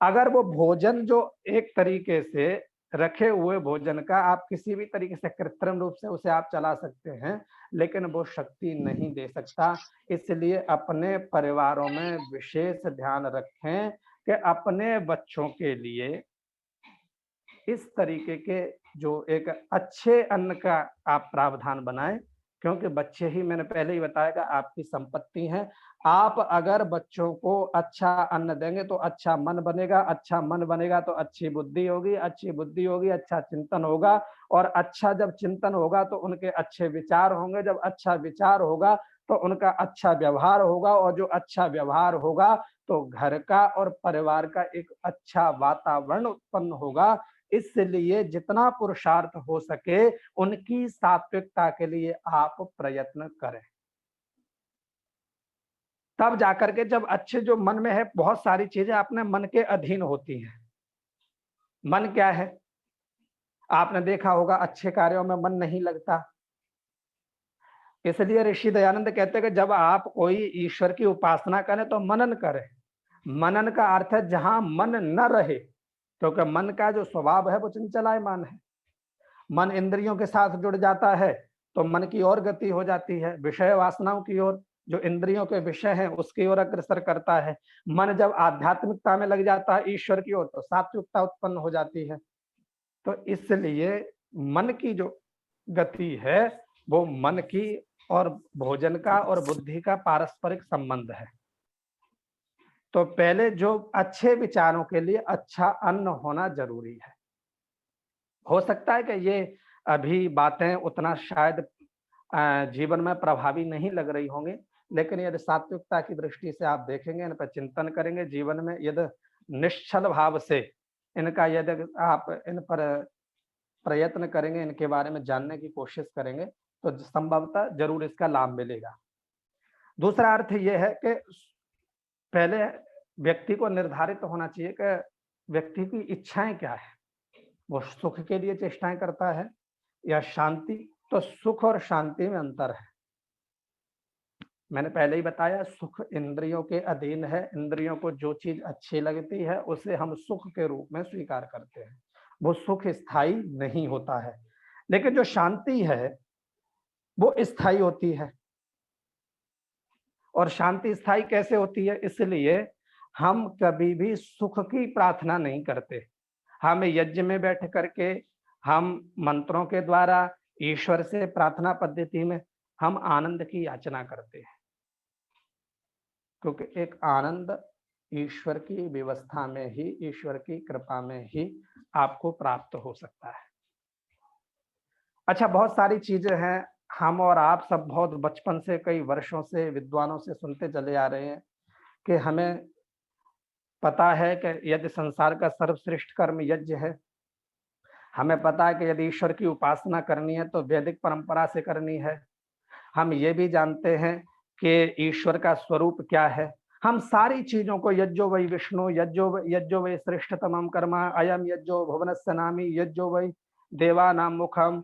अगर वो भोजन जो एक तरीके से रखे हुए भोजन का आप किसी भी तरीके से कृत्रिम रूप से उसे आप चला सकते हैं, लेकिन वो शक्ति नहीं दे सकता। इसलिए अपने परिवारों में विशेष ध्यान रखें कि अपने बच्चों के लिए इस तरीके के जो एक अच्छे अन्न का आप प्रावधान बनाएं, क्योंकि बच्चे ही, मैंने पहले ही बताया कि आपकी संपत्ति है। आप अगर बच्चों को अच्छा अन्न देंगे तो अच्छा मन बनेगा, अच्छा मन बनेगा तो अच्छी बुद्धि होगी, अच्छी बुद्धि होगी अच्छा चिंतन होगा, और अच्छा जब चिंतन होगा तो उनके अच्छे विचार होंगे, जब अच्छा विचार होगा तो उनका अच्छा व्यवहार होगा, और जो अच्छा व्यवहार होगा तो घर का और परिवार का एक अच्छा वातावरण उत्पन्न होगा। इसलिए जितना पुरुषार्थ हो सके उनकी सात्विकता के लिए आप प्रयत्न करें। तब जाकर के जब अच्छे जो मन में है, बहुत सारी चीजें अपने मन के अधीन होती हैं। मन क्या है? आपने देखा होगा अच्छे कार्यों में मन नहीं लगता। इसलिए ऋषि दयानंद कहते हैं कि जब आप कोई ईश्वर की उपासना करें तो मनन करें। मनन का अर्थ है जहां मन न रहे, क्योंकि मन का जो स्वभाव है वो चंचलायमान है। मन इंद्रियों के साथ जुड़ जाता है तो मन की ओर गति हो जाती है, विषय वासनाओं की ओर, जो इंद्रियों के विषय हैं उसकी ओर अग्रसर करता है। मन जब आध्यात्मिकता में लग जाता है ईश्वर की ओर, तो सात्विकता उत्पन्न हो जाती है। तो इसलिए मन की जो गति है वो मन की और भोजन का और बुद्धि का पारस्परिक संबंध है। तो पहले जो अच्छे विचारों के लिए अच्छा अन्न होना जरूरी है। हो सकता है कि ये अभी बातें उतना शायद जीवन में प्रभावी नहीं लग रही होंगी, लेकिन यदि सात्विकता की दृष्टि से आप देखेंगे, इन पर चिंतन करेंगे, जीवन में यदि निश्चल भाव से इनका यदि आप इन पर प्रयत्न करेंगे, इनके बारे में जानने की कोशिश करेंगे, तो संभवतः जरूर इसका लाभ मिलेगा। दूसरा अर्थ यह है कि पहले व्यक्ति को निर्धारित होना चाहिए कि व्यक्ति की इच्छाएं क्या है। वो सुख के लिए चेष्टाएं करता है या शांति? तो सुख और शांति में अंतर है। मैंने पहले ही बताया, सुख इंद्रियों के अधीन है। इंद्रियों को जो चीज अच्छी लगती है उसे हम सुख के रूप में स्वीकार करते हैं। वो सुख स्थायी नहीं होता है। लेकिन जो शांति है वो स्थायी होती है। और शांति स्थायी कैसे होती है? इसलिए हम कभी भी सुख की प्रार्थना नहीं करते। हम यज्ञ में बैठ करके, हम मंत्रों के द्वारा ईश्वर से प्रार्थना पद्धति में हम आनंद की याचना करते हैं, क्योंकि एक आनंद ईश्वर की व्यवस्था में ही, ईश्वर की कृपा में ही आपको प्राप्त हो सकता है। अच्छा, बहुत सारी चीजें हैं, हम और आप सब बहुत बचपन से, कई वर्षों से विद्वानों से सुनते चले आ रहे हैं कि हमें पता है कि यदि संसार का सर्वश्रेष्ठ कर्म यज्ञ है। हमें पता है कि यदि ईश्वर की उपासना करनी है तो वैदिक परंपरा से करनी है। हम ये भी जानते हैं कि ईश्वर का स्वरूप क्या है। हम सारी चीजों को, यज्ञो वै विष्णु, यज्ञो वै श्रेष्ठतमं कर्म, अयम यज्ञो भुवनस्य नामी, यज्ञो वै देवानां मुखम,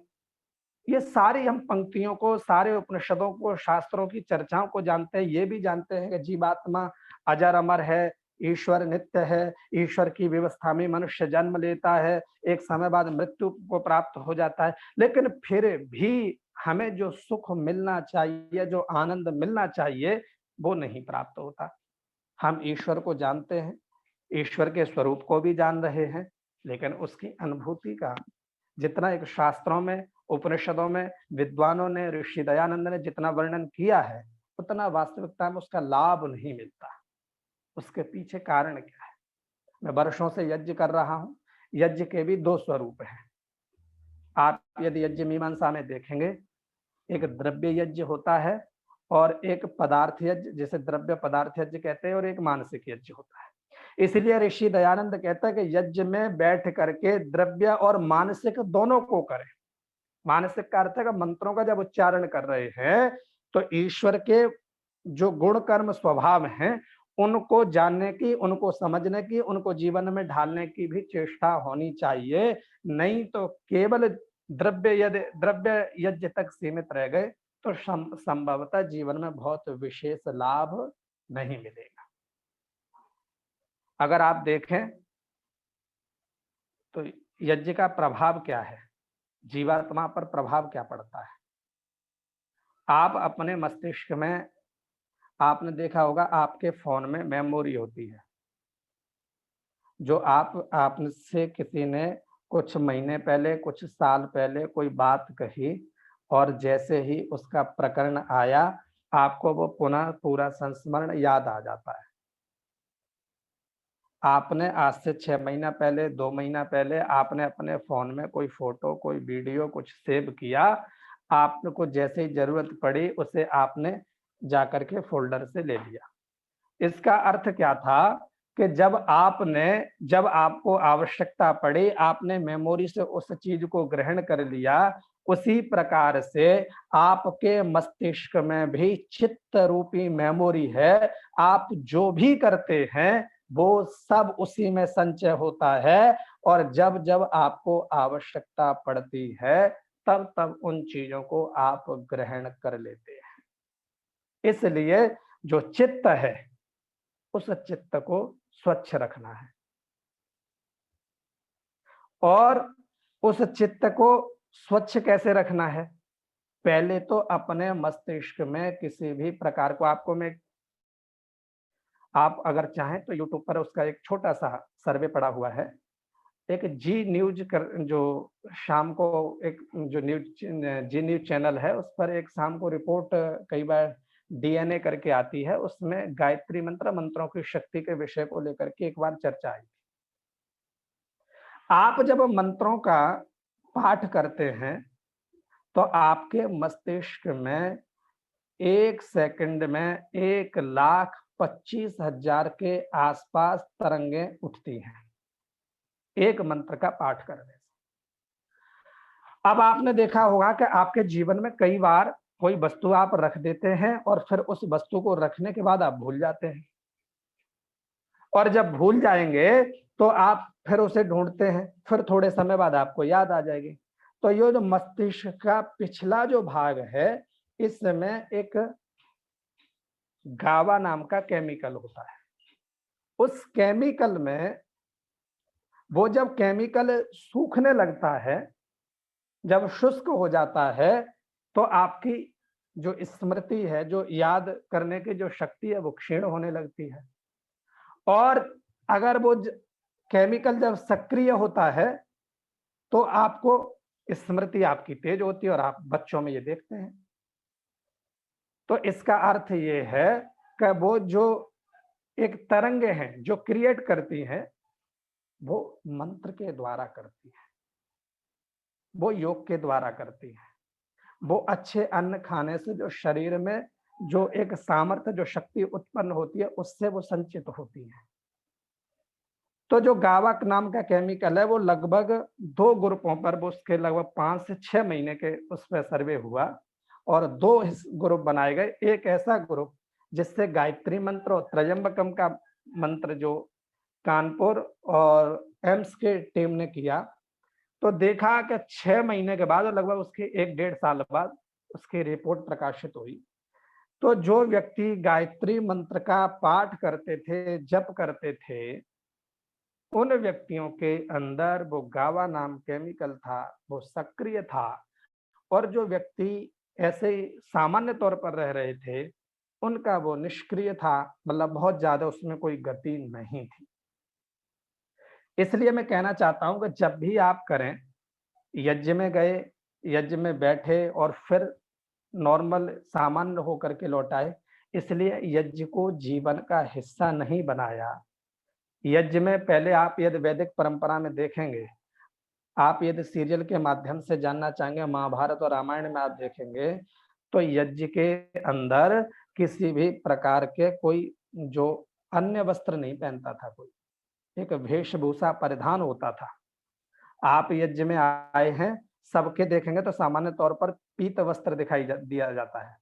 ये सारी हम पंक्तियों को, सारे उपनिषदों को, शास्त्रों की चर्चाओं को जानते हैं। ये भी जानते हैं कि जीवात्मा अजर अमर है, ईश्वर नित्य है, ईश्वर की व्यवस्था में मनुष्य जन्म लेता है, एक समय बाद मृत्यु को प्राप्त हो जाता है। लेकिन फिर भी हमें जो सुख मिलना चाहिए, जो आनंद मिलना चाहिए, वो नहीं प्राप्त होता। हम ईश्वर को जानते हैं, ईश्वर के स्वरूप को भी जान रहे हैं, लेकिन उसकी अनुभूति का जितना एक शास्त्रों में, उपनिषदों में विद्वानों ने, ऋषि दयानंद ने जितना वर्णन किया है, उतना वास्तविकता में उसका लाभ नहीं मिलता। उसके पीछे कारण क्या है? मैं वर्षों से यज्ञ कर रहा हूं। यज्ञ के भी दो स्वरूप हैं। आप यदि यज्ञ मीमांसा में देखेंगे, एक द्रव्य यज्ञ होता है और एक पदार्थ यज्ञ, जिसे द्रव्य पदार्थ यज्ञ कहते हैं, और एक मानसिक यज्ञ होता है। इसलिए ऋषि दयानंद कहता है कि यज्ञ में बैठ करके द्रव्य और मानसिक दोनों को करें। मानसिक का अर्थ है कि मंत्रों का जब उच्चारण कर रहे हैं तो ईश्वर के जो गुण कर्म स्वभाव हैं, उनको जानने की, उनको समझने की, उनको जीवन में ढालने की भी चेष्टा होनी चाहिए। नहीं तो केवल द्रव्य यज्ञ तक सीमित रह गए तो संभवतः जीवन में बहुत विशेष लाभ नहीं मिलेगा। अगर आप देखें तो यज्ञ का प्रभाव क्या है, जीवात्मा पर प्रभाव क्या पड़ता है? आप अपने मस्तिष्क में, आपने देखा होगा आपके फोन में मेमोरी होती है, जो आपसे किसी ने कुछ महीने पहले, कुछ साल पहले कोई बात कही, और जैसे ही उसका प्रकरण आया, आपको वो पुनः पूरा संस्मरण याद आ जाता है। आपने आज से 6 महीना पहले, 2 महीना पहले आपने अपने फोन में कोई फोटो, कोई वीडियो कुछ सेव किया, आपको जैसे ही जरूरत पड़ी उसे आपने जाकर के फोल्डर से ले लिया। इसका अर्थ क्या था कि जब आपको आवश्यकता पड़ी, आपने मेमोरी से उस चीज को ग्रहण कर लिया। उसी प्रकार से आपके मस्तिष्क में भी चित्त रूपी मेमोरी है। आप जो भी करते हैं वो सब उसी में संचय होता है, और जब जब आपको आवश्यकता पड़ती है तब तब उन चीजों को आप ग्रहण कर लेते हैं। इसलिए जो चित्त है, उस चित्त को स्वच्छ रखना है, और उस चित्त को स्वच्छ कैसे रखना है? पहले तो अपने मस्तिष्क में किसी भी प्रकार को, आप अगर चाहें तो YouTube पर उसका एक छोटा सा सर्वे पड़ा हुआ है। एक जी न्यूज जो शाम को एक जो जी न्यूज चैनल है, उस पर एक शाम को रिपोर्ट कई बार DNA करके आती है। उसमें गायत्री मंत्रों की शक्ति के विषय को लेकर के एक बार चर्चा आई। आप जब मंत्रों का पाठ करते हैं तो आपके मस्तिष्क में 1 सेकंड में 1,25,000 के आसपास तरंगें उठती हैं एक मंत्र का पाठ करने से। अब आपने देखा होगा कि आपके जीवन में कई बार कोई वस्तु आप रख देते हैं और फिर उस वस्तु को रखने के बाद आप भूल जाते हैं, और जब भूल जाएंगे तो आप फिर उसे ढूंढते हैं, फिर थोड़े समय बाद आपको याद आ जाएगी। तो ये जो मस्तिष्क का पिछला जो भाग है, इसमें एक गावा नाम का केमिकल होता है। उस केमिकल में, वो जब केमिकल सूखने लगता है, जब शुष्क हो जाता है, तो आपकी जो स्मृति है, जो याद करने की जो शक्ति है, वो क्षीण होने लगती है। और अगर वो केमिकल जब सक्रिय होता है तो आपको स्मृति आपकी तेज होती है, और आप बच्चों में ये देखते हैं। तो इसका अर्थ ये है कि वो जो एक तरंगे हैं जो क्रिएट करती हैं, वो मंत्र के द्वारा करती है, वो योग के द्वारा करती है, वो अच्छे अन्न खाने से जो शरीर में जो एक सामर्थ्य, जो शक्ति उत्पन्न होती है, उससे वो संचित होती है। तो जो गावक नाम का केमिकल है, वो लगभग 2 ग्रुपों पर, वो उसके लगभग 5 से 6 महीने के उस पर सर्वे हुआ, और 2 ग्रुप बनाए गए। एक ऐसा ग्रुप जिससे गायत्री मंत्र और त्रयंबकम का मंत्र जो कानपुर और एम्स के टीम ने किया, तो देखा कि 6 महीने के बाद, लगभग उसके 1-1.5 साल बाद उसकी रिपोर्ट प्रकाशित हुई। तो जो व्यक्ति गायत्री मंत्र का पाठ करते थे, जप करते थे, उन व्यक्तियों के अंदर वो गावा नाम केमिकल था, वो सक्रिय था। और जो व्यक्ति ऐसे सामान्य तौर पर रह रहे थे, उनका वो निष्क्रिय था, मतलब बहुत ज्यादा उसमें कोई गति नहीं थी। इसलिए मैं कहना चाहता हूं कि जब भी आप करें, यज्ञ में गए, यज्ञ में बैठे और फिर नॉर्मल सामान्य होकर के लौट आए, इसलिए यज्ञ को जीवन का हिस्सा नहीं बनाया। यज्ञ में पहले आप यदि वैदिक परंपरा में देखेंगे, आप यदि सीरियल के माध्यम से जानना चाहेंगे, महाभारत और रामायण में आप देखेंगे, तो यज्ञ के अंदर किसी भी प्रकार के कोई जो अन्य वस्त्र नहीं पहनता था, कोई एक वेशभूषा परिधान होता था। आप यज्ञ में आए हैं, सबके देखेंगे तो सामान्य तौर पर पीत वस्त्र दिखाई दिया जाता है।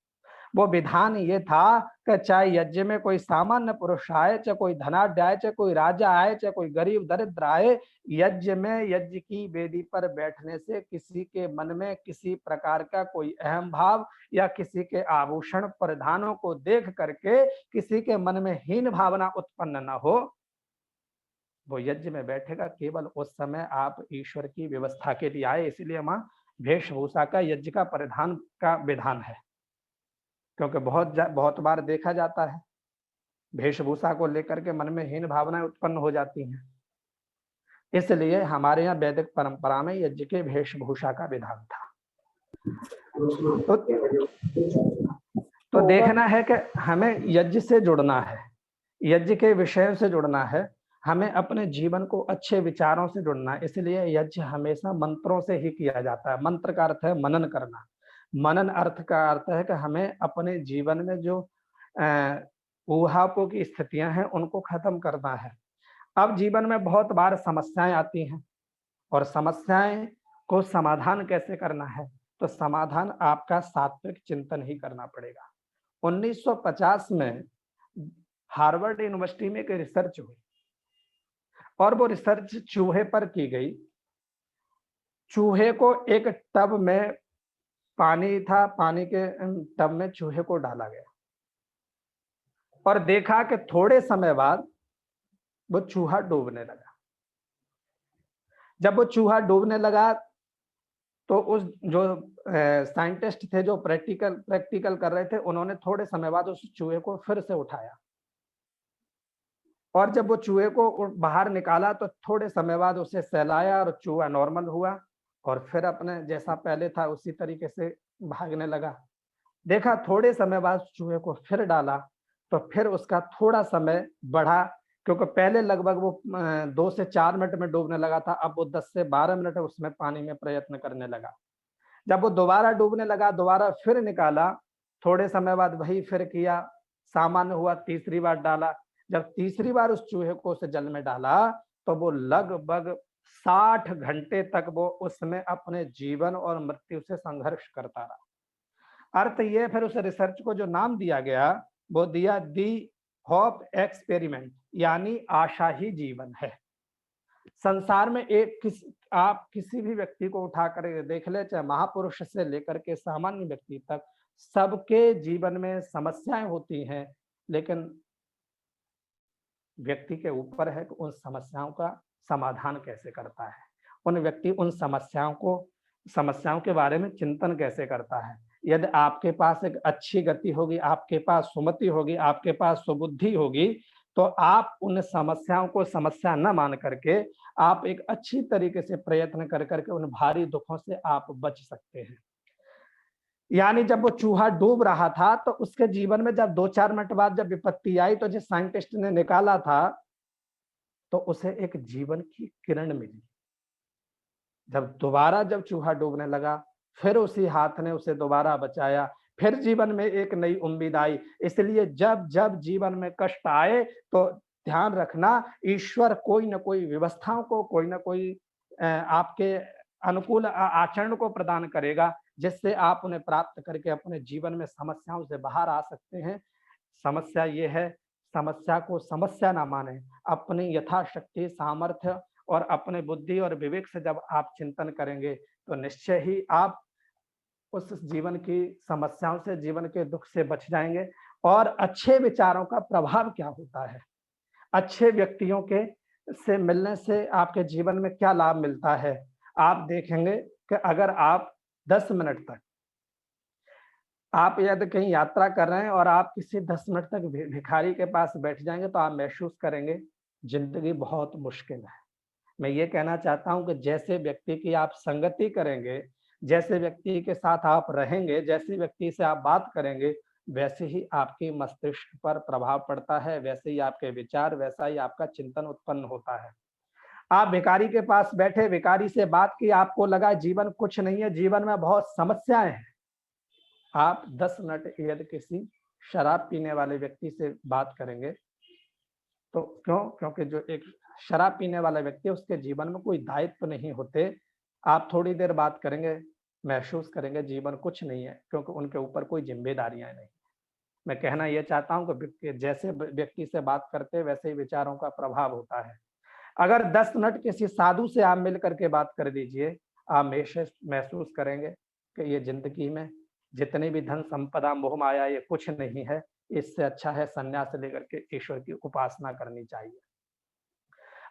वो विधान ये था कि चाहे यज्ञ में कोई सामान्य पुरुष आए, चाहे कोई धनाढ्य आए, चाहे कोई राजा आए, चाहे कोई गरीब दरिद्र आए, यज्ञ में, यज्ञ की वेदी पर बैठने से किसी के मन में किसी प्रकार का कोई अहम भाव या किसी के आभूषण परिधानों को देख करके किसी के मन में हीन भावना उत्पन्न न हो। वो यज्ञ में बैठेगा, केवल उस समय आप ईश्वर की व्यवस्था के लिए आए, इसलिए वहां वेशभूषा का, यज्ञ का परिधान का विधान है। क्योंकि बहुत बार देखा जाता है, वेशभूषा को लेकर के मन में हीन भावनाएं उत्पन्न हो जाती हैं। इसलिए हमारे यहाँ वैदिक परंपरा में यज्ञ के वेशभूषा का विधान था। तो देखना है कि हमें यज्ञ से जुड़ना है, यज्ञ के विषयों से जुड़ना है, हमें अपने जीवन को अच्छे विचारों से जुड़ना है। इसलिए यज्ञ हमेशा मंत्रों से ही किया जाता है। मंत्र का अर्थ है मनन करना। मनन अर्थ का अर्थ है कि हमें अपने जीवन में जो ऊहापोह की स्थितियां हैं, उनको खत्म करना है। अब जीवन में बहुत बार समस्याएं आती हैं, और समस्याएं को समाधान कैसे करना है, तो समाधान आपका सात्विक चिंतन ही करना पड़ेगा। 1950 में हार्वर्ड यूनिवर्सिटी में एक रिसर्च हुई, और वो रिसर्च चूहे पर की गई। चूहे को एक टब में, पानी था, पानी के टब में चूहे को डाला गया, और देखा कि थोड़े समय बाद वो चूहा डूबने लगा। जब वो चूहा डूबने लगा, तो उस जो साइंटिस्ट थे जो प्रैक्टिकल कर रहे थे, उन्होंने थोड़े समय बाद उस चूहे को फिर से उठाया, और जब वो चूहे को बाहर निकाला तो थोड़े समय बाद उसे सहलाया और चूहा नॉर्मल हुआ, और फिर अपने जैसा पहले था उसी तरीके से भागने लगा। देखा थोड़े समय बाद चूहे को फिर डाला, तो फिर उसका थोड़ा समय बढ़ा, क्योंकि पहले लगभग वो 2 से 4 मिनट में डूबने लगा था, अब वो 10 से 12 मिनट उसमें पानी में प्रयत्न करने लगा। जब वो दोबारा डूबने लगा, दोबारा फिर निकाला, थोड़े समय बाद वही फिर किया, सामान्य हुआ, तीसरी बार डाला। जब तीसरी बार उस चूहे को उस जल में डाला, तो वो लगभग 60 घंटे तक वो उसमें अपने जीवन और मृत्यु से संघर्ष करता रहा। अर्थ ये, फिर उस रिसर्च को जो नाम दिया गया, वो दिया दी होप एक्सपेरिमेंट, यानी आशा ही जीवन है। संसार में आप किसी भी व्यक्ति को उठा कर देख ले, चाहे महापुरुष से लेकर के सामान्य व्यक्ति तक, सबके जीवन में समस्याएं होती हैं, लेकिन व्यक्ति के ऊपर है कि उन समस्याओं का समाधान कैसे करता है, उन व्यक्ति उन समस्याओं के बारे में चिंतन कैसे करता है। यदि आपके पास एक अच्छी गति होगी, आपके पास सुमति होगी, आपके पास सुबुद्धि होगी, तो आप उन समस्याओं को समस्या न मान करके आप एक अच्छी तरीके से प्रयत्न कर करके उन भारी दुखों से आप बच सकते हैं। यानी जब वो चूहा डूब रहा था तो उसके जीवन में जब 2-4 मिनट बाद जब विपत्ति आई तो जिस साइंटिस्ट ने निकाला था तो उसे एक जीवन की किरण मिली। जब चूहा डूबने लगा, फिर उसी हाथ ने उसे दोबारा बचाया, फिर जीवन में एक नई उम्मीद आई। इसलिए जब जब जीवन में कष्ट आए तो ध्यान रखना, ईश्वर कोई न कोई व्यवस्थाओं को, कोई न कोई आपके अनुकूल आचरण को प्रदान करेगा, जिससे आप उन्हें प्राप्त करके अपने जीवन में समस्याओं से बाहर आ सकते हैं। समस्या ये है, समस्या को समस्या ना माने, अपनी यथाशक्ति सामर्थ्य और अपने बुद्धि और विवेक से जब आप चिंतन करेंगे तो निश्चय ही आप उस जीवन की समस्याओं से, जीवन के दुख से बच जाएंगे। और अच्छे विचारों का प्रभाव क्या होता है, अच्छे व्यक्तियों के से मिलने से आपके जीवन में क्या लाभ मिलता है, आप देखेंगे कि अगर आप 10 मिनट तक आप यदि कहीं यात्रा कर रहे हैं और आप किसी 10 मिनट तक भिखारी के पास बैठ जाएंगे तो आप महसूस करेंगे जिंदगी बहुत मुश्किल है। मैं ये कहना चाहता हूं कि जैसे व्यक्ति की आप संगति करेंगे, जैसे व्यक्ति के साथ आप रहेंगे, जैसे व्यक्ति से आप बात करेंगे, वैसे ही आपके मस्तिष्क पर प्रभाव पड़ता है, वैसे ही आपके विचार, वैसा ही आपका चिंतन उत्पन्न होता है। आप भिखारी के पास बैठे, भिखारी से बात की, आपको लगा जीवन कुछ नहीं है, जीवन में बहुत समस्याएं हैं। आप 10 मिनट यदि किसी शराब पीने वाले व्यक्ति से बात करेंगे तो क्योंकि जो एक शराब पीने वाला व्यक्ति है उसके जीवन में कोई दायित्व नहीं होते। आप थोड़ी देर बात करेंगे, महसूस करेंगे जीवन कुछ नहीं है, क्योंकि उनके ऊपर कोई जिम्मेदारियां नहीं। मैं कहना यह चाहता हूं कि जैसे व्यक्ति से बात करते हैं वैसे ही विचारों का प्रभाव होता है। अगर 10 मिनट किसी साधु से आप मिल करके बात कर दीजिए, आप महसूस करेंगे कि ये जिंदगी में जितनी भी धन संपदा मोह माया ये कुछ नहीं है, इससे अच्छा है संन्यास लेकर के ईश्वर की उपासना करनी चाहिए।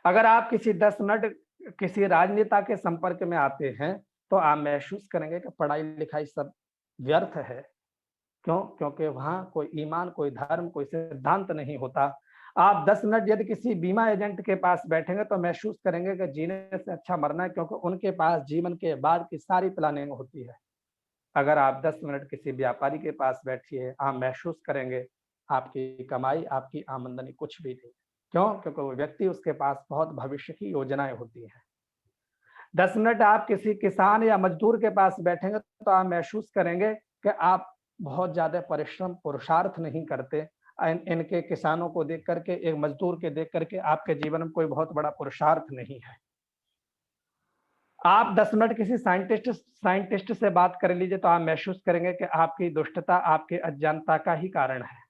अगर आप किसी 10 मिनट किसी राजनेता के संपर्क में आते हैं तो आप महसूस करेंगे कि पढ़ाई लिखाई सब व्यर्थ है। क्योंकि वहां कोई ईमान, कोई धर्म, कोई सिद्धांत नहीं होता। आप 10 मिनट यदि किसी बीमा एजेंट के पास बैठेंगे तो महसूस करेंगे कि जीने से अच्छा मरना है, क्योंकि उनके पास जीवन के बाद की सारी प्लानिंग होती है। अगर आप 10 मिनट किसी व्यापारी के पास बैठिए, आप महसूस करेंगे आपकी कमाई, आपकी आमदनी कुछ भी नहीं। क्योंकि वो व्यक्ति, उसके पास बहुत भविष्य की योजनाएं होती हैं। 10 मिनट आप किसी किसान या मजदूर के पास बैठेंगे तो आप महसूस करेंगे कि आप बहुत ज्यादा परिश्रम पुरुषार्थ नहीं करते। इनके किसानों को देख करके, एक मजदूर के देख करके आपके जीवन में कोई बहुत बड़ा पुरुषार्थ नहीं है। आप 10 मिनट किसी साइंटिस्ट से बात कर लीजिए तो आप महसूस करेंगे कि आपकी दुष्टता, आपके अज्ञानता का ही कारण है।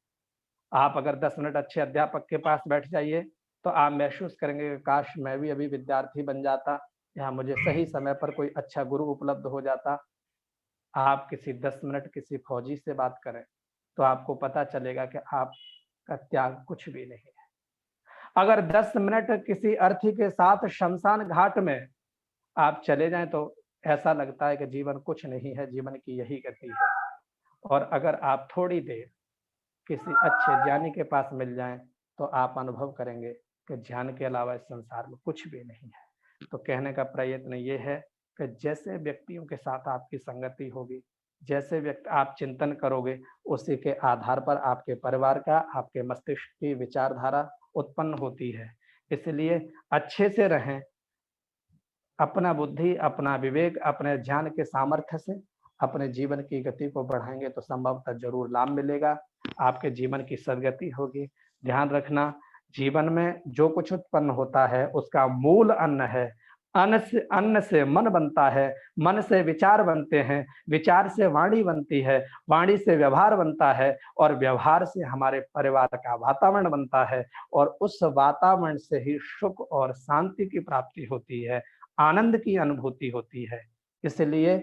आप अगर 10 मिनट अच्छे अध्यापक के पास बैठ जाइए तो आप महसूस करेंगे कि काश मैं भी अभी विद्यार्थी बन जाता, या मुझे सही समय पर कोई अच्छा गुरु उपलब्ध हो जाता। आप किसी 10 मिनट किसी फौजी से बात करें तो आपको पता चलेगा कि आपका त्याग कुछ भी नहीं है। अगर 10 मिनट किसी अर्थी के साथ शमशान घाट में आप चले जाएं तो ऐसा लगता है कि जीवन कुछ नहीं है, जीवन की यही गति है। और अगर आप थोड़ी देर किसी अच्छे ज्ञानी के पास मिल जाएं तो आप अनुभव करेंगे कि ज्ञान के अलावा इस संसार में कुछ भी नहीं है। तो कहने का प्रयत्न ये है कि जैसे व्यक्तियों के साथ आपकी संगति होगी, जैसे व्यक्ति आप चिंतन करोगे, उसी के आधार पर आपके परिवार का, आपके मस्तिष्क की विचारधारा उत्पन्न होती है। इसलिए अच्छे से रहें, अपना बुद्धि, अपना विवेक, अपने ज्ञान के सामर्थ्य से अपने जीवन की गति को बढ़ाएंगे तो संभवतः जरूर लाभ मिलेगा, आपके जीवन की सदगति होगी। ध्यान रखना, जीवन में जो कुछ उत्पन्न होता है उसका मूल अन्न है। अन्न से मन बनता है, मन से विचार बनते हैं, विचार से वाणी बनती है, वाणी से व्यवहार बनता है, और व्यवहार से हमारे परिवार का वातावरण बनता है, और उस वातावरण से ही सुख और शांति की प्राप्ति होती है, आनंद की अनुभूति होती है। इसलिए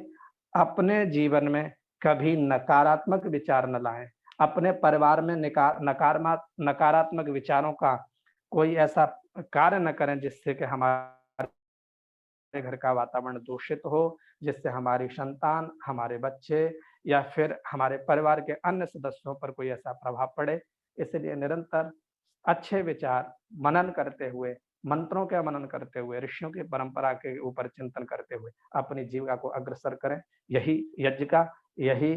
अपने जीवन में कभी नकारात्मक विचार न लाएं, अपने परिवार में नकारात्मक विचारों का कोई ऐसा कार्य न करें जिससे कि हमारे घर का वातावरण दूषित हो, जिससे हमारी संतान, हमारे बच्चे या फिर हमारे परिवार के अन्य सदस्यों पर कोई ऐसा प्रभाव पड़े। इसलिए निरंतर अच्छे विचार मनन करते हुए, मंत्रों का मनन करते हुए, ऋषियों की परंपरा के ऊपर चिंतन करते हुए अपनी जीविका को अग्रसर करें। यही यज्ञ का, यही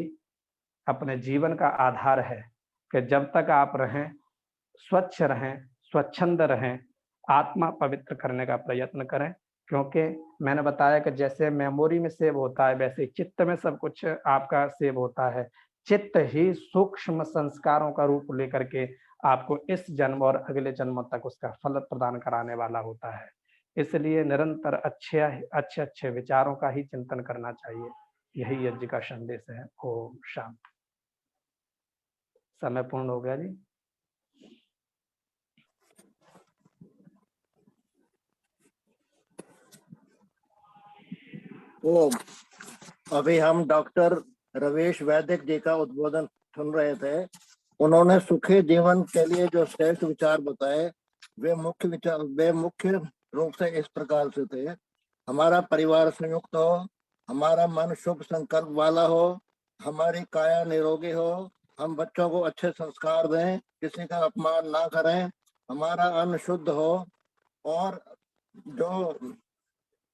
अपने जीवन का आधार है कि जब तक आप रहें, स्वच्छ रहें, स्वच्छंद रहें, आत्मा पवित्र करने का प्रयत्न करें। क्योंकि मैंने बताया कि जैसे मेमोरी में सेव होता है, वैसे चित्त में सब कुछ आपका सेव होता है। चित्त ही सूक्ष्म संस्कारों का रूप लेकर के आपको इस जन्म और अगले जन्मों तक उसका फल प्रदान कराने वाला होता है। इसलिए निरंतर अच्छे विचारों का ही चिंतन करना चाहिए। यही यज्ञ का संदेश है। ओम शांति। समय पूर्ण हो गया जी। तो अभी हम डॉक्टर रवेश वैदिक जी का उद्बोधन सुन रहे थे। उन्होंने सुखी जीवन के लिए जो श्रेष्ठ विचार बताए, वे मुख्य रूप से इस प्रकार से थे। हमारा परिवार संयुक्त हो, हमारा मन शुभ संकल्प वाला हो, हमारी काया निरोगी हो, हम बच्चों को अच्छे संस्कार दें, किसी का अपमान ना करें, हमारा अन्न शुद्ध हो, और जो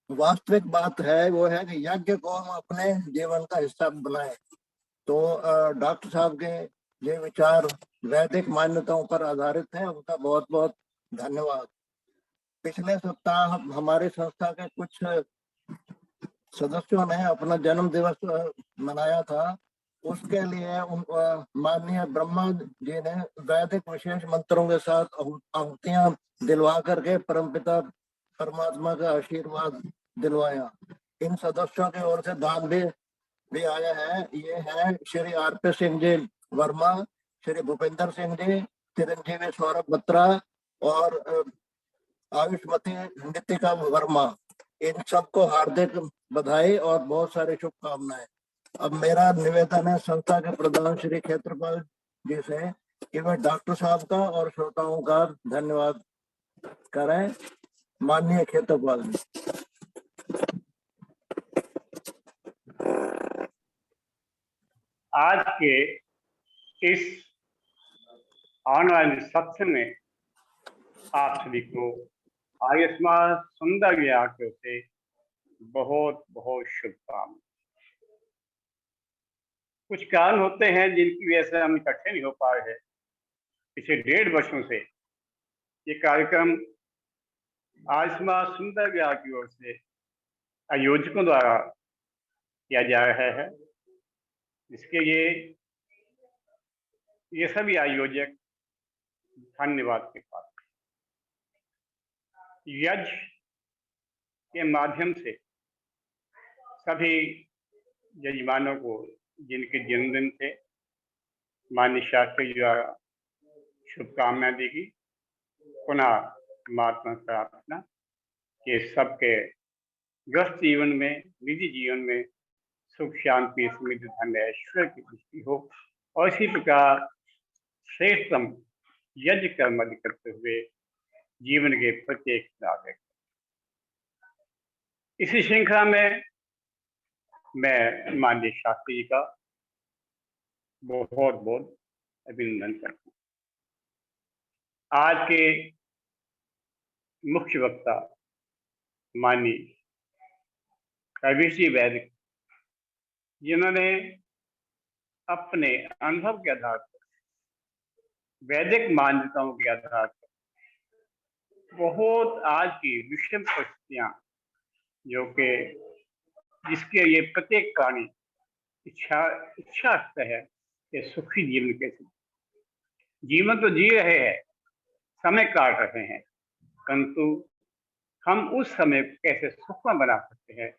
वास्तविक बात है वो है कि यज्ञ को हम अपने जीवन का हिस्सा बनाएं। तो डॉक्टर साहब के ये विचार वैदिक मान्यताओं पर आधारित हैं। उनका बहुत बहुत धन्यवाद। पिछले सप्ताह हमारी संस्था के कुछ सदस्यों ने अपना जन्म दिवस मनाया था। उसके लिए माननीय ब्रह्मा जी ने वैदिक विशेष मंत्रों के साथ आहुतियां दिलवा करके परमपिता परमात्मा का आशीर्वाद दिलवाया। इन सदस्यों की ओर से दान भी आया है। ये है श्री आरपी सिंह जी वर्मा, श्री भूपेंद्र सिंह जी, चिरंजीवी सौरभ बत्रा और आयुष्मती नितिका वर्मा। इन सबको हार्दिक बधाई और बहुत सारी शुभकामनाएं। अब मेरा निवेदन है संस्था के प्रधान श्री क्षेत्रपाल जी से कि वे डॉक्टर साहब का और श्रोताओं का धन्यवाद करें। माननीय क्षेत्रपाल जी। आज के इस ऑनलाइन सत्संग में आप सभी को आयुष्मान सुंदर की ओर से बहुत बहुत शुभकामनाएं। कुछ कारण होते हैं जिनकी वजह से हम इकट्ठे नहीं हो पा रहे हैं। पिछले 1.5 वर्षों से ये कार्यक्रम आयुष्मान सुंदर की ओर से आयोजकों द्वारा किया जा रहा है, जिसके लिए ये सभी आयोजक धन्यवाद के पात्र। यज्ञ के माध्यम से सभी यजमानों को जिनके जन्मदिन थे माननीय शास्त्री जी द्वारा शुभकामनाएं देगी। पुनः परमात्मा प्रार्थना कि सबके ग्रस्त जीवन में, निजी जीवन में सुख शांति समृद्धि धन ऐश्वर्य की दृष्टि हो, और इसी प्रकार श्रेष्ठतम यज्ञ कर्म करते हुए जीवन के प्रत्येक नागरिक। इसी श्रृंखला में मैं माननीय शास्त्री जी का बहुत बहुत अभिनंदन करता हूँ। आज के मुख्य वक्ता माननीय रवीश जी वैदिक, जिन्होंने अपने अनुभव के आधार पर, वैदिक मान्यताओं के आधार पर बहुत आज की विषम परिस्थितियां, जो कि जिसके ये प्रत्येक प्राणी इच्छा रखता है कि सुखी जीवन कैसे, जीवन तो जी रहे हैं, समय काट रहे हैं, परंतु हम उस समय को कैसे सुखमय बना सकते हैं,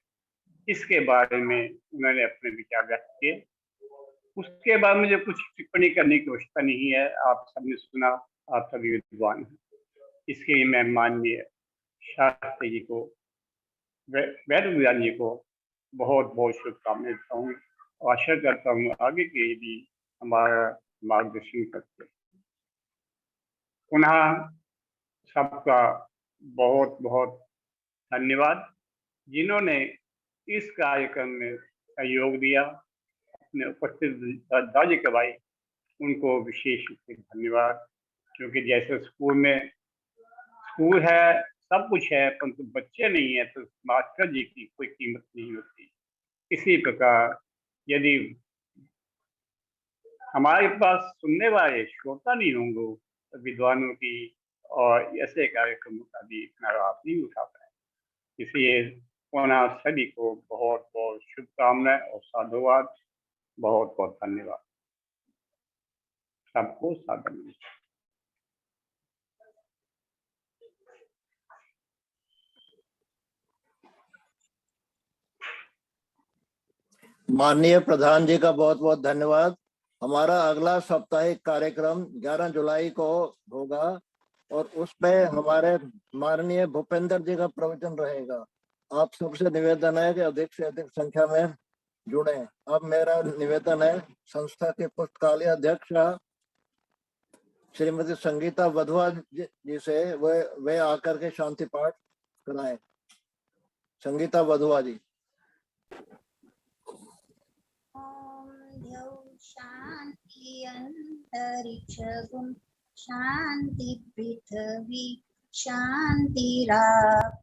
इसके बारे में उन्होंने अपने विचार व्यक्त किए। उसके बाद मुझे कुछ टिप्पणी करने की आवश्यकता नहीं है, आप सबने सुना, आप सभी विद्वान हैं। इसके लिए मैं माननीय शास्त्री जी को, वैद विद्वान जी को बहुत बहुत शुभकामनाएं देता हूँ। आशा करता हूँ आगे के भी हमारा मार्गदर्शन करते। पुनः सबका बहुत बहुत धन्यवाद, जिन्होंने इस कार्यक्रम में सहयोग दिया, अपने उपस्थित दादी करवाई, उनको विशेष रूप से धन्यवाद। क्योंकि जैसे स्कूल है, सब कुछ है, परंतु बच्चे नहीं है तो मास्टर जी की कोई कीमत नहीं होती। इसी प्रकार यदि हमारे पास सुनने वाले श्रोता नहीं होंगे तो विद्वानों की और ऐसे कार्यक्रमों का भी इतना लाभ नहीं उठा पाए। इसलिए पुनः सभी को बहुत बहुत शुभकामनाएं और साधुवाद। बहुत बहुत धन्यवाद। सबको सादर नमस्कार। माननीय प्रधान जी का बहुत बहुत धन्यवाद। हमारा अगला साप्ताहिक कार्यक्रम 11 जुलाई को होगा और उसमें हमारे माननीय भूपेंद्र जी का प्रवचन रहेगा। आप सबसे निवेदन है कि अधिक से अधिक संख्या में जुड़े। अब मेरा निवेदन है संस्था के पुस्तकालय अध्यक्ष श्रीमती संगीता वधवा जी से वे आकर के शांति पाठ कराएं। संगीता वधवा जी। शांति अंतरिक्ष गुण शांति पृथ्वी शांतिराप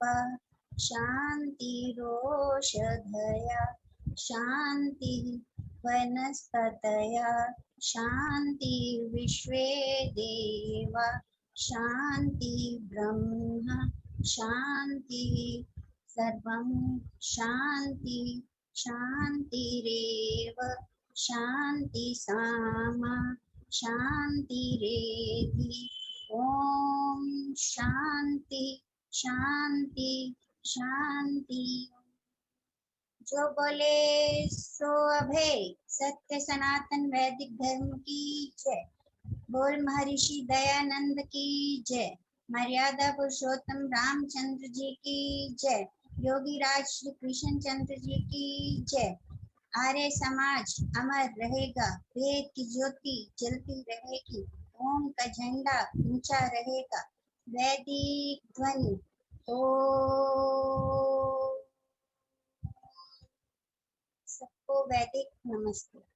शांतिरोषधया शांति वनस्पतया शांति विश्वे देवा शांति ब्रह्म शांति सर्वं शांति शांतिरेव शांति सामा शांतिरेधि। ओम शांति शांति शांति। जो बोले सो अभय। सत्य सनातन वैदिक धर्म की जय। बोल महर्षि दयानंद की जय। मर्यादा पुरुषोत्तम रामचंद्र जी की जय। योगी राज श्री कृष्ण चंद्र जी की जय। आर्य समाज अमर रहेगा। वेद की ज्योति जलती रहेगी। ओम का झंडा ऊंचा रहेगा। वैदिक ध्वनि ओ। सबको वैदिक नमस्ते।